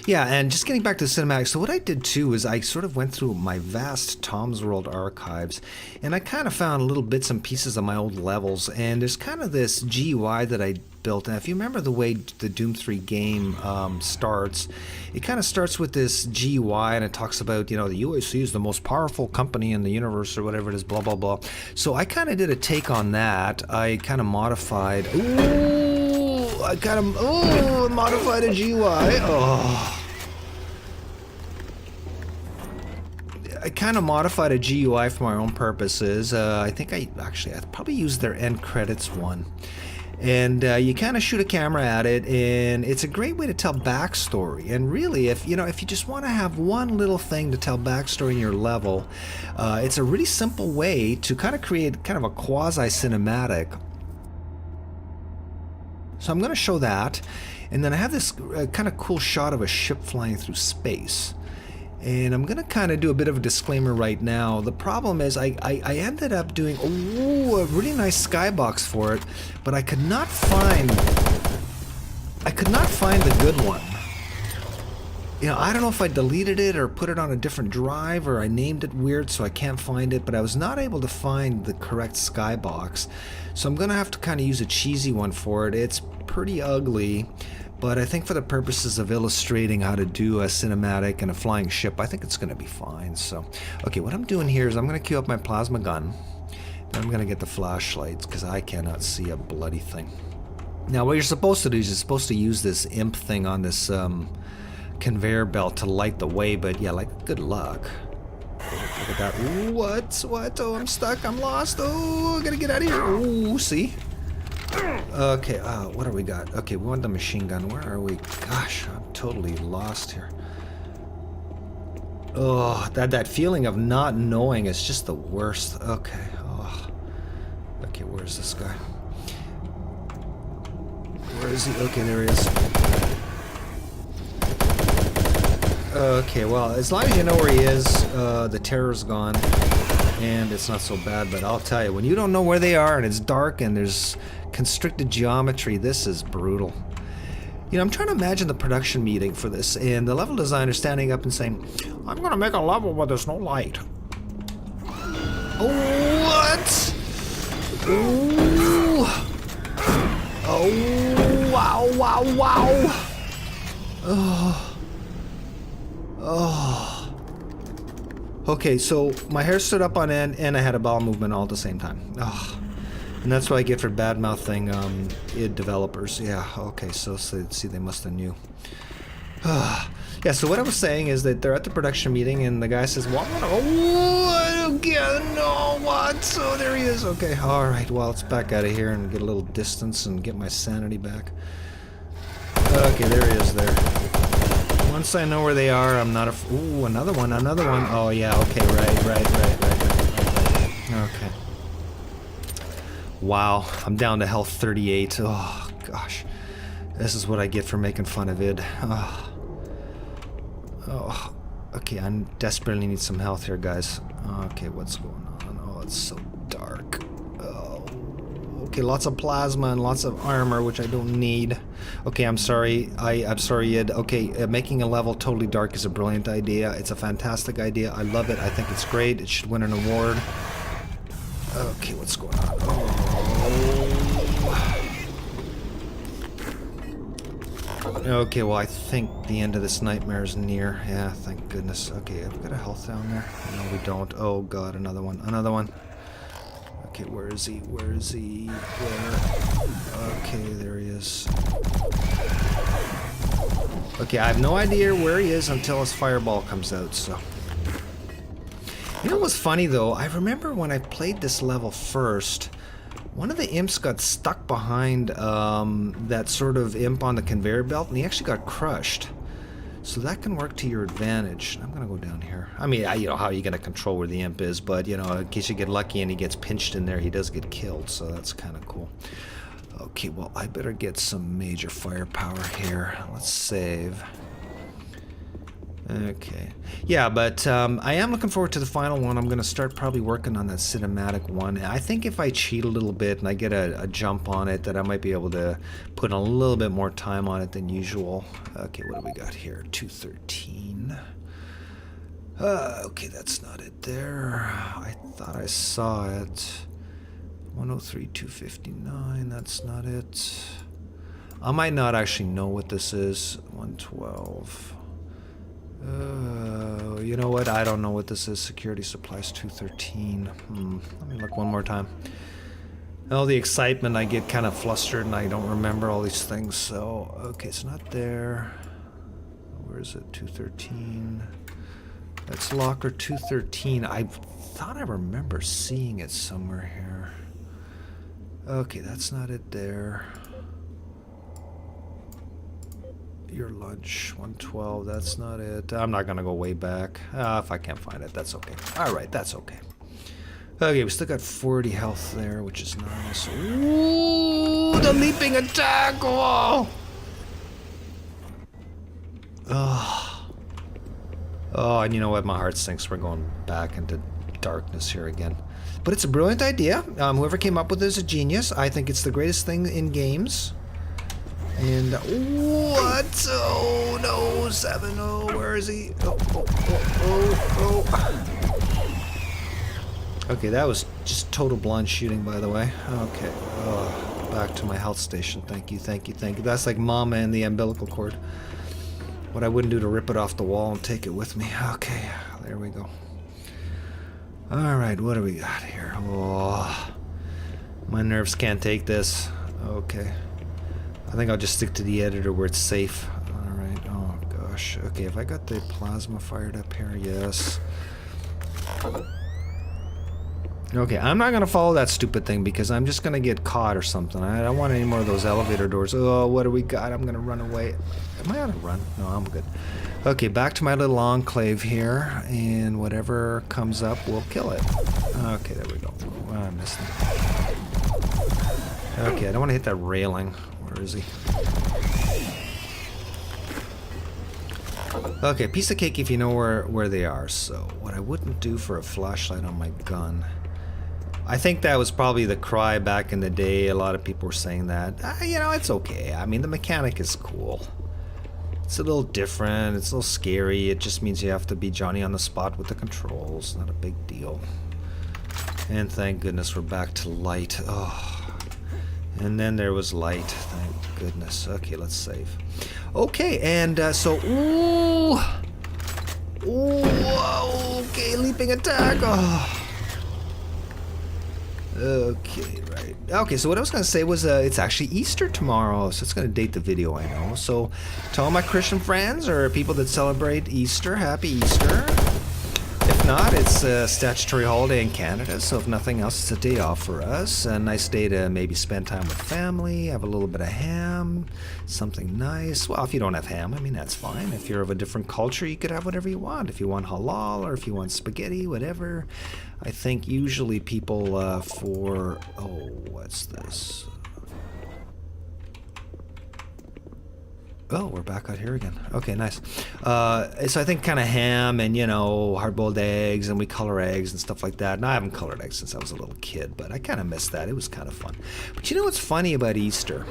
Yeah, and just getting back to the cinematic, so what I did too is I sort of went through my vast Tom's World archives, and I kind of found little bits and pieces of my old levels, and there's kind of this GUI that I built, and if you remember the way the Doom 3 game starts, it kind of starts with this GUI, and it talks about, you know, the UAC is the most powerful company in the universe, or whatever it is, blah, blah, blah. So I kind of did a take on that. I kind of modified... modified a GUI. Oh. I kind of modified a GUI for my own purposes. I think I probably used their end credits one. And you kind of shoot a camera at it, and it's a great way to tell backstory. And really, if you just want to have one little thing to tell backstory in your level, it's a really simple way to kind of create kind of a quasi-cinematic. So I'm going to show that, and then I have this kind of cool shot of a ship flying through space. And I'm going to kind of do a bit of a disclaimer right now. The problem is I ended up doing a really nice skybox for it, but I could not find the good one. You know, I don't know if I deleted it or put it on a different drive or I named it weird so I can't find it, but I was not able to find the correct skybox. So I'm going to have to kind of use a cheesy one for it. It's pretty ugly, but I think for the purposes of illustrating how to do a cinematic and a flying ship, I think it's going to be fine. So, okay, what I'm doing here is I'm going to queue up my plasma gun. Then I'm going to get the flashlights because I cannot see a bloody thing. Now, what you're supposed to do is you're supposed to use this imp thing on this conveyor belt to light the way, but yeah, like, good luck. Look at that. Ooh, what? Oh, I'm stuck. I'm lost. Oh, I gotta get out of here. Ooh, see? Okay, what do we got? Okay, we want the machine gun. Where are we? Gosh, I'm totally lost here. Oh, that feeling of not knowing is just the worst. Okay. Oh. Okay, where's this guy? Where is he? Okay, there he is. Okay, well, as long as you know where he is, the terror's gone, and it's not so bad. But I'll tell you, when you don't know where they are, and it's dark, and there's constricted geometry, this is brutal. You know, I'm trying to imagine the production meeting for this, and the level designer standing up and saying, "I'm going to make a level where there's no light." What? Ooh. Oh, wow, wow, wow. Oh. Oh. Okay, so my hair stood up on end, and I had a bowel movement all at the same time. Oh. And that's what I get for bad-mouthing id developers. Yeah, okay, so see, they must have knew. Yeah, so what I was saying is that they're at the production meeting, and the guy says, "What? Oh, again? No, what?" So there he is. Okay, all right, well, let's back out of here and get a little distance and get my sanity back. Okay, there he is there. Once I know where they are, I'm not a... Ooh, another one. Oh, yeah, okay, right. Okay. Wow, I'm down to health 38. Oh, gosh. This is what I get for making fun of id. Oh. Okay, I desperately need some health here, guys. Okay, what's going on? Oh, it's so dark. Oh. Okay, lots of plasma and lots of armor, which I don't need. Okay, I'm sorry. I'm sorry, id. Okay, making a level totally dark is a brilliant idea. It's a fantastic idea. I love it. I think it's great. It should win an award. Okay, what's going on? Oh. Okay, well, I think the end of this nightmare is near. Yeah, thank goodness. Okay, have we got a health down there? No, we don't. Oh, God, another one. Okay, where is he? Where? Okay, there he is. Okay, I have no idea where he is until his fireball comes out, so... You know what's funny, though? I remember when I played this level first, one of the imps got stuck behind that sort of imp on the conveyor belt, and he actually got crushed. So that can work to your advantage. I'm going to go down here. I mean, you know, how are you going to control where the imp is? But, you know, in case you get lucky and he gets pinched in there, he does get killed. So that's kind of cool. Okay, well, I better get some major firepower here. Let's save. Okay. Yeah, but I am looking forward to the final one. I'm going to start probably working on that cinematic one. I think if I cheat a little bit and I get a jump on it, that I might be able to put a little bit more time on it than usual. Okay, what do we got here? 213. Okay, that's not it there. I thought I saw it. 103, 259. That's not it. I might not actually know what this is. 112. You know what? I don't know what this is. Security supplies 213. Let me look one more time. Oh, the excitement, I get kind of flustered and I don't remember all these things. So, okay, it's not there. Where is it? 213. That's locker 213. I thought I remember seeing it somewhere here. Okay, that's not it there. Your lunch, 112, that's not it. I'm not gonna go way back. If I can't find it, that's okay. Alright, that's okay. Okay, we still got 40 health there, which is nice. Ooh, the leaping attack! Oh, and you know what? My heart sinks. We're going back into darkness here again. But it's a brilliant idea. Whoever came up with it is a genius. I think it's the greatest thing in games. And what? Oh no, 7-0. Where is he? Oh. Okay, that was just total blind shooting, by the way. Okay, back to my health station. Thank you. That's like Mama and the umbilical cord. What I wouldn't do to rip it off the wall and take it with me. Okay, there we go. All right, what do we got here? Oh, my nerves can't take this. Okay. I think I'll just stick to the editor where it's safe. Alright, oh gosh. Okay, have I got the plasma fired up here? Yes. Okay, I'm not gonna follow that stupid thing because I'm just gonna get caught or something. I don't want any more of those elevator doors. Oh, what do we got? I'm gonna run away. Am I on a run? No, I'm good. Okay, back to my little enclave here, and whatever comes up, we'll kill it. Okay, there we go. Oh, I missed him. Okay, I don't want to hit that railing. Where is he? Okay, piece of cake if you know where they are. So, what I wouldn't do for a flashlight on my gun. I think that was probably the cry back in the day. A lot of people were saying that. You know, it's okay. I mean, the mechanic is cool. It's a little different. It's a little scary. It just means you have to be Johnny on the spot with the controls. Not a big deal. And thank goodness we're back to light. Oh. And then there was light. Thank goodness. Okay, let's save. Okay, and so... Ooh! Ooh! Okay, leaping attack. Oh. Okay, right. Okay, so what I was going to say was it's actually Easter tomorrow, so it's going to date the video, I know. So to all my Christian friends or people that celebrate Easter, happy Easter. If not, it's a statutory holiday in Canada, so if nothing else, it's a day off for us. A nice day to maybe spend time with family, have a little bit of ham, something nice. Well, if you don't have ham, I mean, that's fine. If you're of a different culture, you could have whatever you want. If you want halal or if you want spaghetti, whatever. I think usually people for... Oh, what's this? Oh, we're back out here again. Okay, nice. So I think kind of ham and, you know, hard-boiled eggs, and we color eggs and stuff like that. And I haven't colored eggs since I was a little kid, but I kind of missed that. It was kind of fun. But you know what's funny about Easter?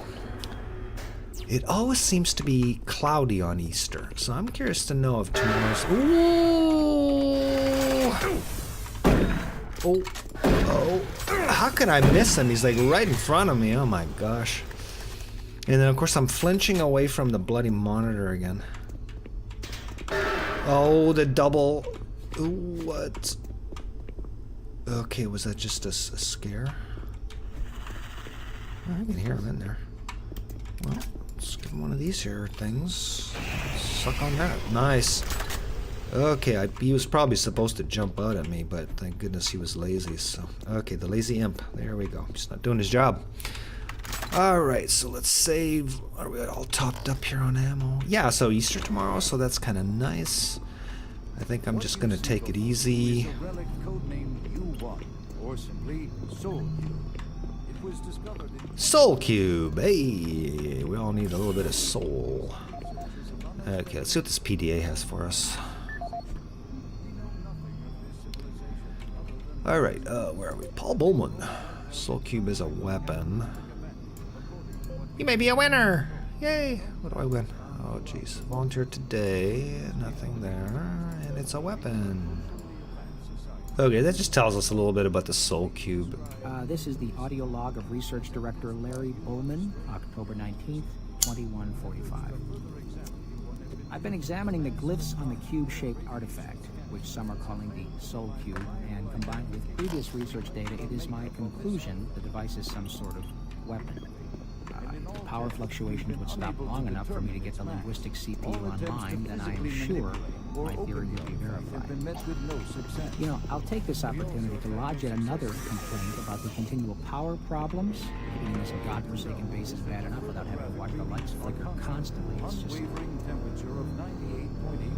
It always seems to be cloudy on Easter. So I'm curious to know if tomorrow's... Ooh! Oh, oh. How could I miss him? He's like right in front of me. Oh my gosh. And then, of course, I'm flinching away from the bloody monitor again. Oh, the double... Ooh, what? Okay, was that just a scare? Oh, I can hear him in there. Well, let's give him one of these here things. Suck on that. Nice. Okay, he was probably supposed to jump out at me, but thank goodness he was lazy, so... Okay, the lazy imp. There we go. He's not doing his job. Alright, so let's save. Are we all topped up here on ammo? Yeah, so Easter tomorrow, so that's kind of nice. I think I'm just going to take it easy. Soul Cube! Hey! We all need a little bit of soul. Okay, let's see what this PDA has for us. Alright, where are we? Paul Bowman. Soul Cube is a weapon. You may be a winner! Yay! What do I win? Oh, jeez. Volunteer today. Nothing there. And it's a weapon. Okay, that just tells us a little bit about the Soul Cube. This is the audio log of Research Director Larry Bowman, October 19th, 2145. I've been examining the glyphs on the cube-shaped artifact, which some are calling the Soul Cube, and combined with previous research data, it is my conclusion the device is some sort of weapon. If the power fluctuations would stop long enough for me to get the linguistic CPU online, then I am sure my theory would be verified. You know, I'll take this opportunity to lodge yet another complaint about the continual power problems. Hitting this godforsaken base is bad enough without having to watch the lights flicker constantly. It's just...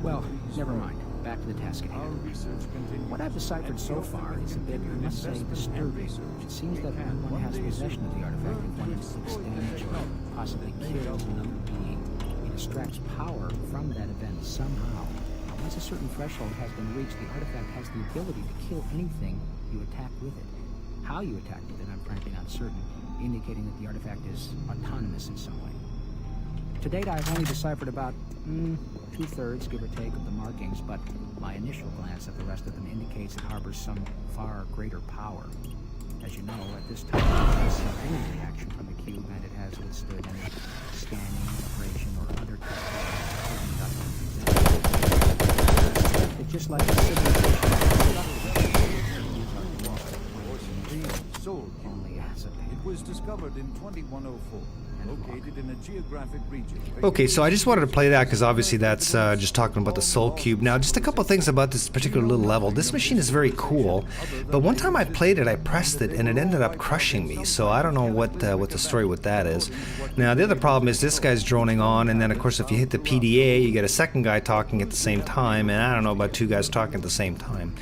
Well, never mind. Back to the task at hand. What I've deciphered so far is a bit, I must say, disturbing. It seems that when one has possession of the artifact, if one inflicts damage or possibly kills another being, it extracts power from that event somehow. Once a certain threshold has been reached, the artifact has the ability to kill anything you attack with it. How you attack with it, I'm frankly not certain, indicating that the artifact is autonomous in some way. To date, I've only deciphered about 2/3, give or take, of the markings, but my initial glance at the rest of them indicates it harbors some far greater power. As you know, at this time, it hasn't seen any reaction from the cube, and it has withstood any scanning, abrasion, or other tests. It's just like a civilization. Only as a discovered in 2104, located in a geographic region. Okay, so I just wanted to play that because obviously that's just talking about the Soul Cube. Now, just a couple things about this particular little level. This machine is very cool, but one time I played it, I pressed it, and it ended up crushing me. So I don't know what the story with that is. Now, the other problem is this guy's droning on, and then of course if you hit the PDA, you get a second guy talking at the same time, and I don't know about two guys talking at the same time.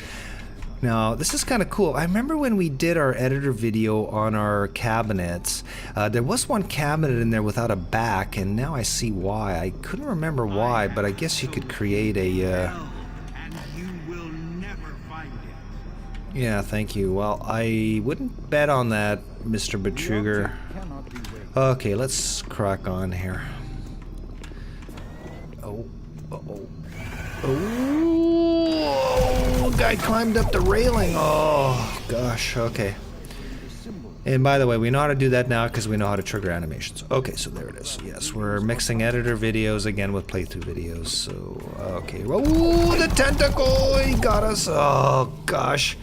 Now, this is kind of cool. I remember when we did our editor video on our cabinets, there was one cabinet in there without a back, and now I see why. I couldn't remember why, but I guess you could create a... And you will never find it. Yeah, thank you. Well, I wouldn't bet on that, Mr. Betruger. Okay, let's crack on here. Oh, uh-oh. Oh, guy climbed up the railing. Oh, gosh, okay. And by the way, we know how to do that now because we know how to trigger animations. Okay, so there it is. Yes, we're mixing editor videos again with playthrough videos. So, okay. Oh, the tentacle! He got us. Oh, gosh.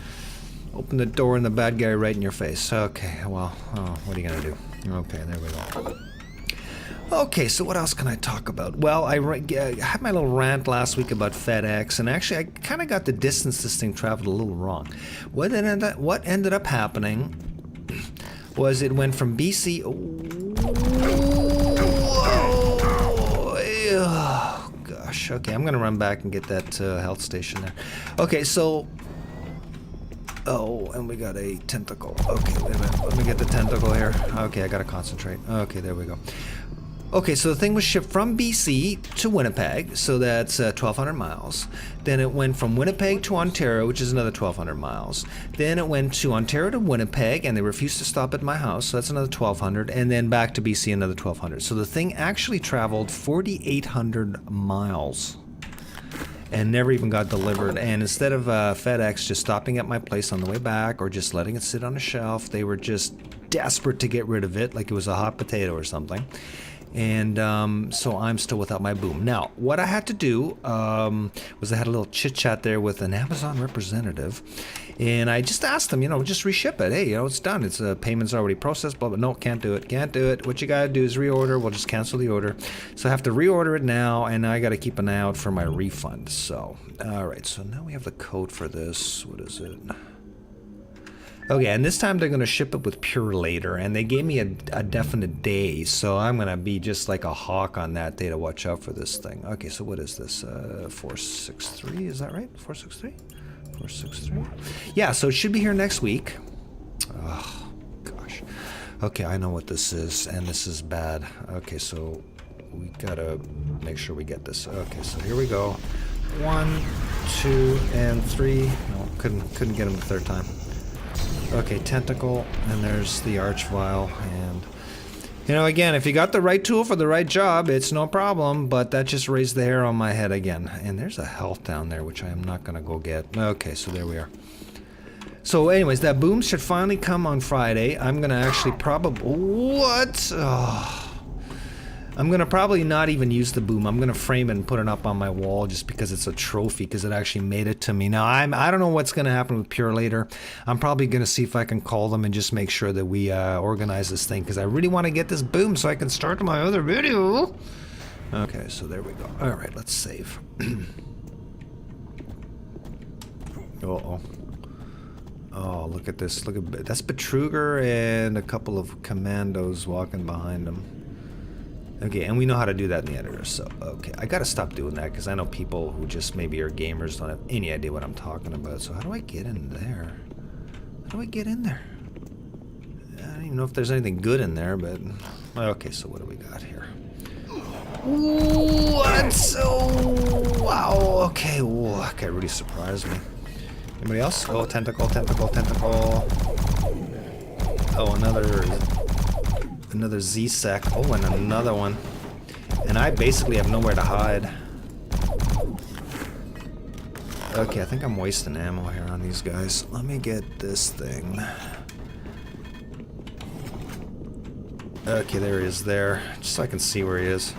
Open the door and the bad guy right in your face. Okay, well, what are you going to do? Okay, there we go. Okay, so what else can I talk about? Well, I had my little rant last week about FedEx, and actually I kind of got the distance this thing traveled a little wrong. What ended up happening was it went from BC... Oh, gosh. Okay, I'm going to run back and get that health station there. Okay, so... Oh, and we got a tentacle. Okay, wait a minute. Let me get the tentacle here. Okay, I got to concentrate. Okay, there we go. Okay, so the thing was shipped from BC to Winnipeg, so that's 1,200 miles. Then it went from Winnipeg to Ontario, which is another 1,200 miles. Then it went to Ontario to Winnipeg, and they refused to stop at my house, so that's another 1,200. And then back to BC, another 1,200. So the thing actually traveled 4,800 miles and never even got delivered. And instead of FedEx just stopping at my place on the way back or just letting it sit on a shelf, they were just desperate to get rid of it like it was a hot potato or something. And so I'm still without my boom. Now, what I had to do was I had a little chit-chat there with an Amazon representative, and I just asked them, just reship it. Hey, it's done. It's payment's already processed, blah, blah. No, can't do it. Can't do it. What you gotta do is reorder. We'll just cancel the order. So I have to reorder it now, and I gotta keep an eye out for my refund. So, all right. So now we have the code for this. What is it? Okay, and this time they're going to ship it with Purolator, and they gave me a definite day, so I'm going to be just like a hawk on that day to watch out for this thing. Okay, so what is this? 463, is that right? 463? 463? Yeah, so it should be here next week. Oh, gosh. Okay, I know what this is, and this is bad. Okay, so we got to make sure we get this. Okay, so here we go. 1, 2, and 3. No, couldn't get him the third time. Okay, tentacle, and there's the arch vial, and again, if you got the right tool for the right job, it's no problem, but that just raised the hair on my head again. And there's a health down there, which I am not gonna go get. Okay, so there we are. So anyways, that boom should finally come on Friday. I'm gonna actually what? Oh. I'm gonna probably not even use the boom. I'm gonna frame it and put it up on my wall just because it's a trophy, because it actually made it to me. Now I don't know what's gonna happen with Purolator. I'm probably gonna see if I can call them and just make sure that we organize this thing, because I really want to get this boom so I can start my other video. Okay, so there we go. All right, let's save. Uh-oh. Oh, look at this. Look at that's Betruger and a couple of commandos walking behind him. Okay, and we know how to do that in the editor, so, okay. I gotta stop doing that, because I know people who just maybe are gamers don't have any idea what I'm talking about. So how do I get in there? How do I get in there? I don't even know if there's anything good in there, but... Okay, so what do we got here? What? Oh, wow, okay, whoa, that guy really surprised me. Anybody else? Oh, tentacle, tentacle, tentacle. Oh, another Z-Sec. Oh, and another one. And I basically have nowhere to hide. Okay, I think I'm wasting ammo here on these guys. Let me get this thing. Okay, there he is there. Just so I can see where he is.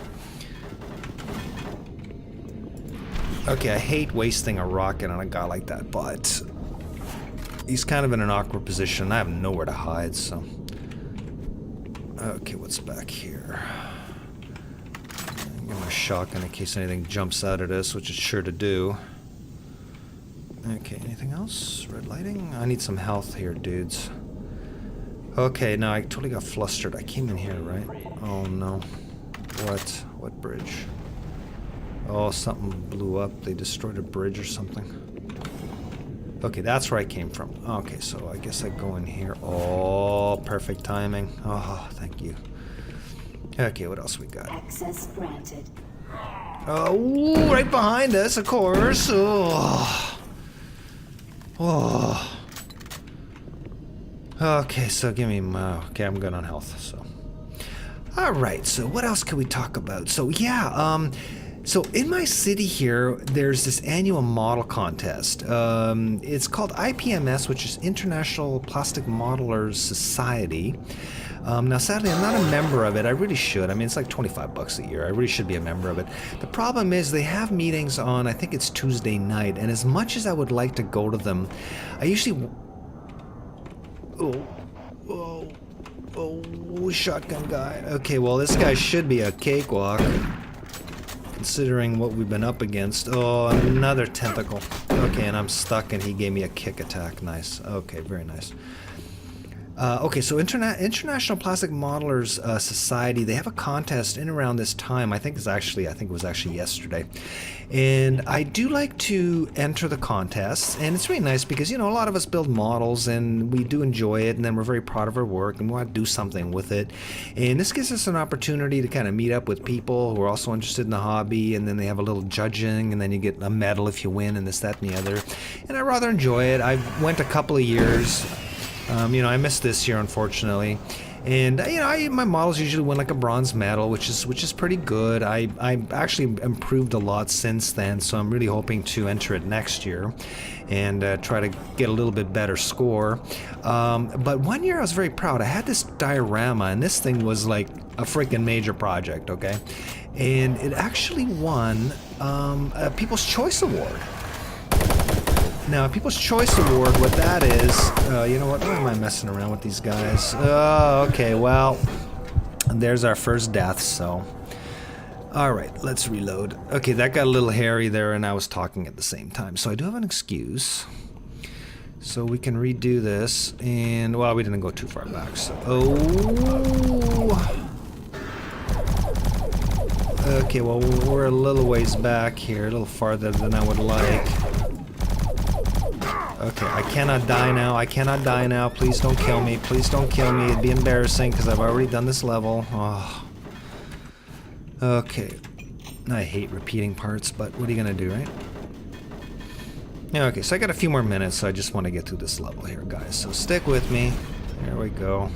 Okay, I hate wasting a rocket on a guy like that, but he's kind of in an awkward position. I have nowhere to hide, so... Okay, what's back here? Give my shotgun in case anything jumps out at us, which it's sure to do. Okay, anything else? Red lighting? I need some health here, dudes. Okay, now I totally got flustered. I came in here, right? Oh no. What? What bridge? Oh, something blew up. They destroyed a bridge or something. Okay, that's where I came from. Okay, so I guess I go in here. Oh, perfect timing. Oh, thank you. Okay, what else we got? Access granted. Oh, right behind us, of course. Oh. Oh. Okay, so give me my... Okay, I'm good on health, so... Alright, so what else can we talk about? So, yeah, so in my city here, there's this annual model contest. It's called IPMS, which is International Plastic Modelers Society. Now, sadly, I'm not a member of it. I really should. I mean, it's like $25 a year. I really should be a member of it. The problem is they have meetings on, I think it's Tuesday night, and as much as I would like to go to them, I usually... Oh, shotgun guy. Okay, well, this guy should be a cakewalk, considering what we've been up against. Oh, another tentacle. Okay, and I'm stuck, and he gave me a kick attack. Nice. Okay, very nice. Okay, so International Plastic Modelers Society, they have a contest in around this time. I think it was actually yesterday. And I do like to enter the contests, and it's really nice because, you know, a lot of us build models and we do enjoy it, and then we're very proud of our work and we want to do something with it. And this gives us an opportunity to kind of meet up with people who are also interested in the hobby, and then they have a little judging, and then you get a medal if you win, and this, that, and the other. And I rather enjoy it. I went a couple of years. You know, I missed this year, unfortunately, and you know, my models usually win like a bronze medal, which is pretty good. I actually improved a lot since then, so I'm really hoping to enter it next year and try to get a little bit better score. But one year I was very proud. I had this diorama, and this thing was like a freaking major project, okay? And it actually won a People's Choice Award. Now, People's Choice Award, what that is, you know what, why am I messing around with these guys? Oh, okay, well, there's our first death, so. Alright, let's reload. Okay, that got a little hairy there, and I was talking at the same time, so I do have an excuse. So we can redo this, and, well, we didn't go too far back, so. Oh! Okay, well, we're a little ways back here, a little farther than I would like. Okay, I cannot die now. I cannot die now. Please don't kill me. Please don't kill me. It'd be embarrassing because I've already done this level. Oh. Okay. I hate repeating parts, but what are you going to do, right? Yeah, okay, so I got a few more minutes, so I just want to get through this level here, guys. So stick with me. There we go.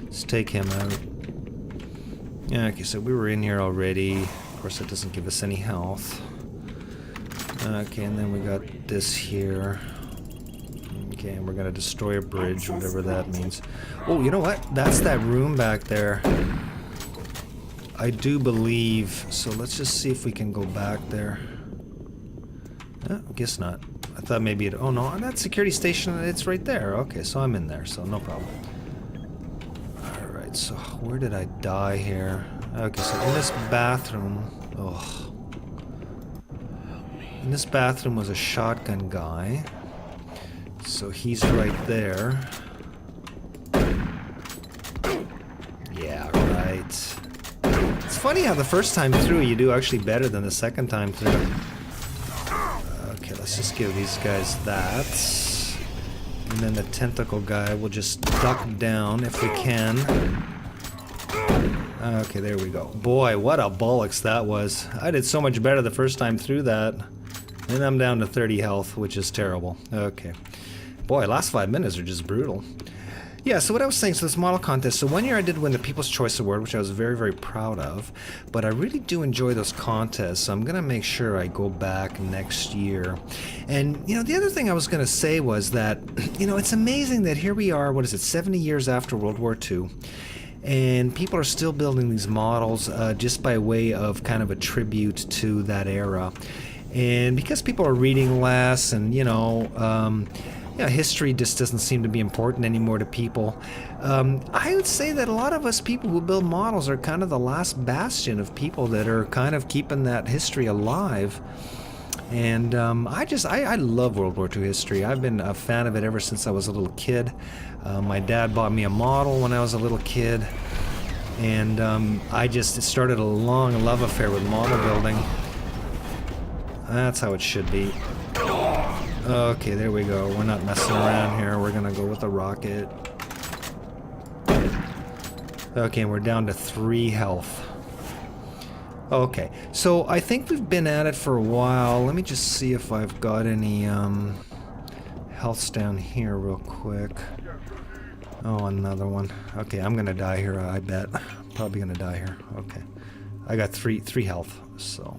Let's take him out. Yeah, okay, so we were in here already. Of course, that doesn't give us any health. Okay, and then we got this here. Okay, and we're gonna destroy a bridge, whatever that means. Oh, you know what? That's that room back there. I do believe. So let's just see if we can go back there. I guess not. I thought maybe it... Oh, no, that security station, it's right there. Okay, so I'm in there, so no problem. Alright, so where did I die here? Okay, so in this bathroom... Oh. In this bathroom was a shotgun guy. So he's right there. Yeah, right. It's funny how the first time through you do actually better than the second time through. Okay, let's just give these guys that. And then the tentacle guy will just duck down if we can. Okay, there we go. Boy, what a bollocks that was. I did so much better the first time through that. And I'm down to 30 health, which is terrible. Okay. Boy, last 5 minutes are just brutal. Yeah, so what I was saying, so this model contest, so one year I did win the People's Choice Award, which I was very, very proud of, but I really do enjoy those contests, so I'm going to make sure I go back next year. And, you know, the other thing I was going to say was that, you know, it's amazing that here we are, what is it, 70 years after World War II, and people are still building these models just by way of kind of a tribute to that era. And because people are reading less and, you know, you know, history just doesn't seem to be important anymore to people. I would say that a lot of us people who build models are kind of the last bastion of people that are kind of keeping that history alive. And I love World War II history. I've been a fan of it ever since I was a little kid. My dad bought me a model when I was a little kid, and I just started a long love affair with model building. That's how it should be. Okay, there we go. We're not messing around here. We're gonna go with a rocket. Okay, we're down to 3 health. Okay, so I think we've been at it for a while. Let me just see if I've got any healths down here real quick. Oh, another one. Okay, I'm gonna die here, I bet. Probably gonna die here. Okay. I got three health, so.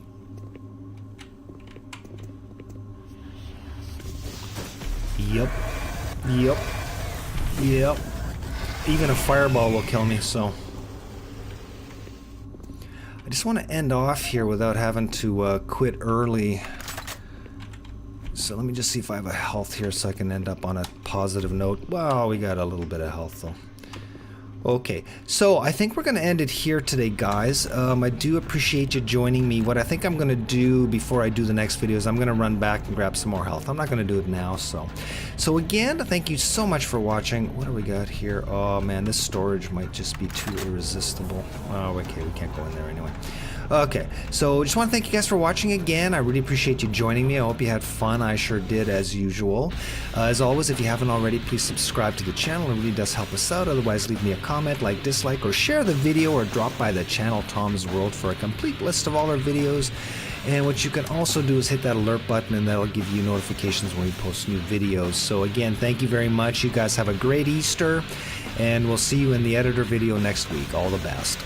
Yep. Yep. Yep. Even a fireball will kill me, so. I just want to end off here without having to quit early. So let me just see if I have a health here so I can end up on a positive note. Well, we got a little bit of health though. Okay, so I think we're going to end it here today, guys. I do appreciate you joining me. What I think I'm going to do before I do the next video is I'm going to run back and grab some more health. I'm not going to do it now, so. So again, thank you so much for watching. What do we got here? Oh man, this storage might just be too irresistible. Oh, okay, we can't go in there anyway. Okay, so just want to thank you guys for watching again. I really appreciate you joining me. I hope you had fun. I sure did, as usual. As always, if you haven't already, please subscribe to the channel. It really does help us out. Otherwise, leave me a comment, like, dislike, or share the video, or drop by the channel Tom's World for a complete list of all our videos. And what you can also do is hit that alert button, and that'll give you notifications when we post new videos. So again, thank you very much. You guys have a great Easter, and we'll see you in the editor video next week. All the best.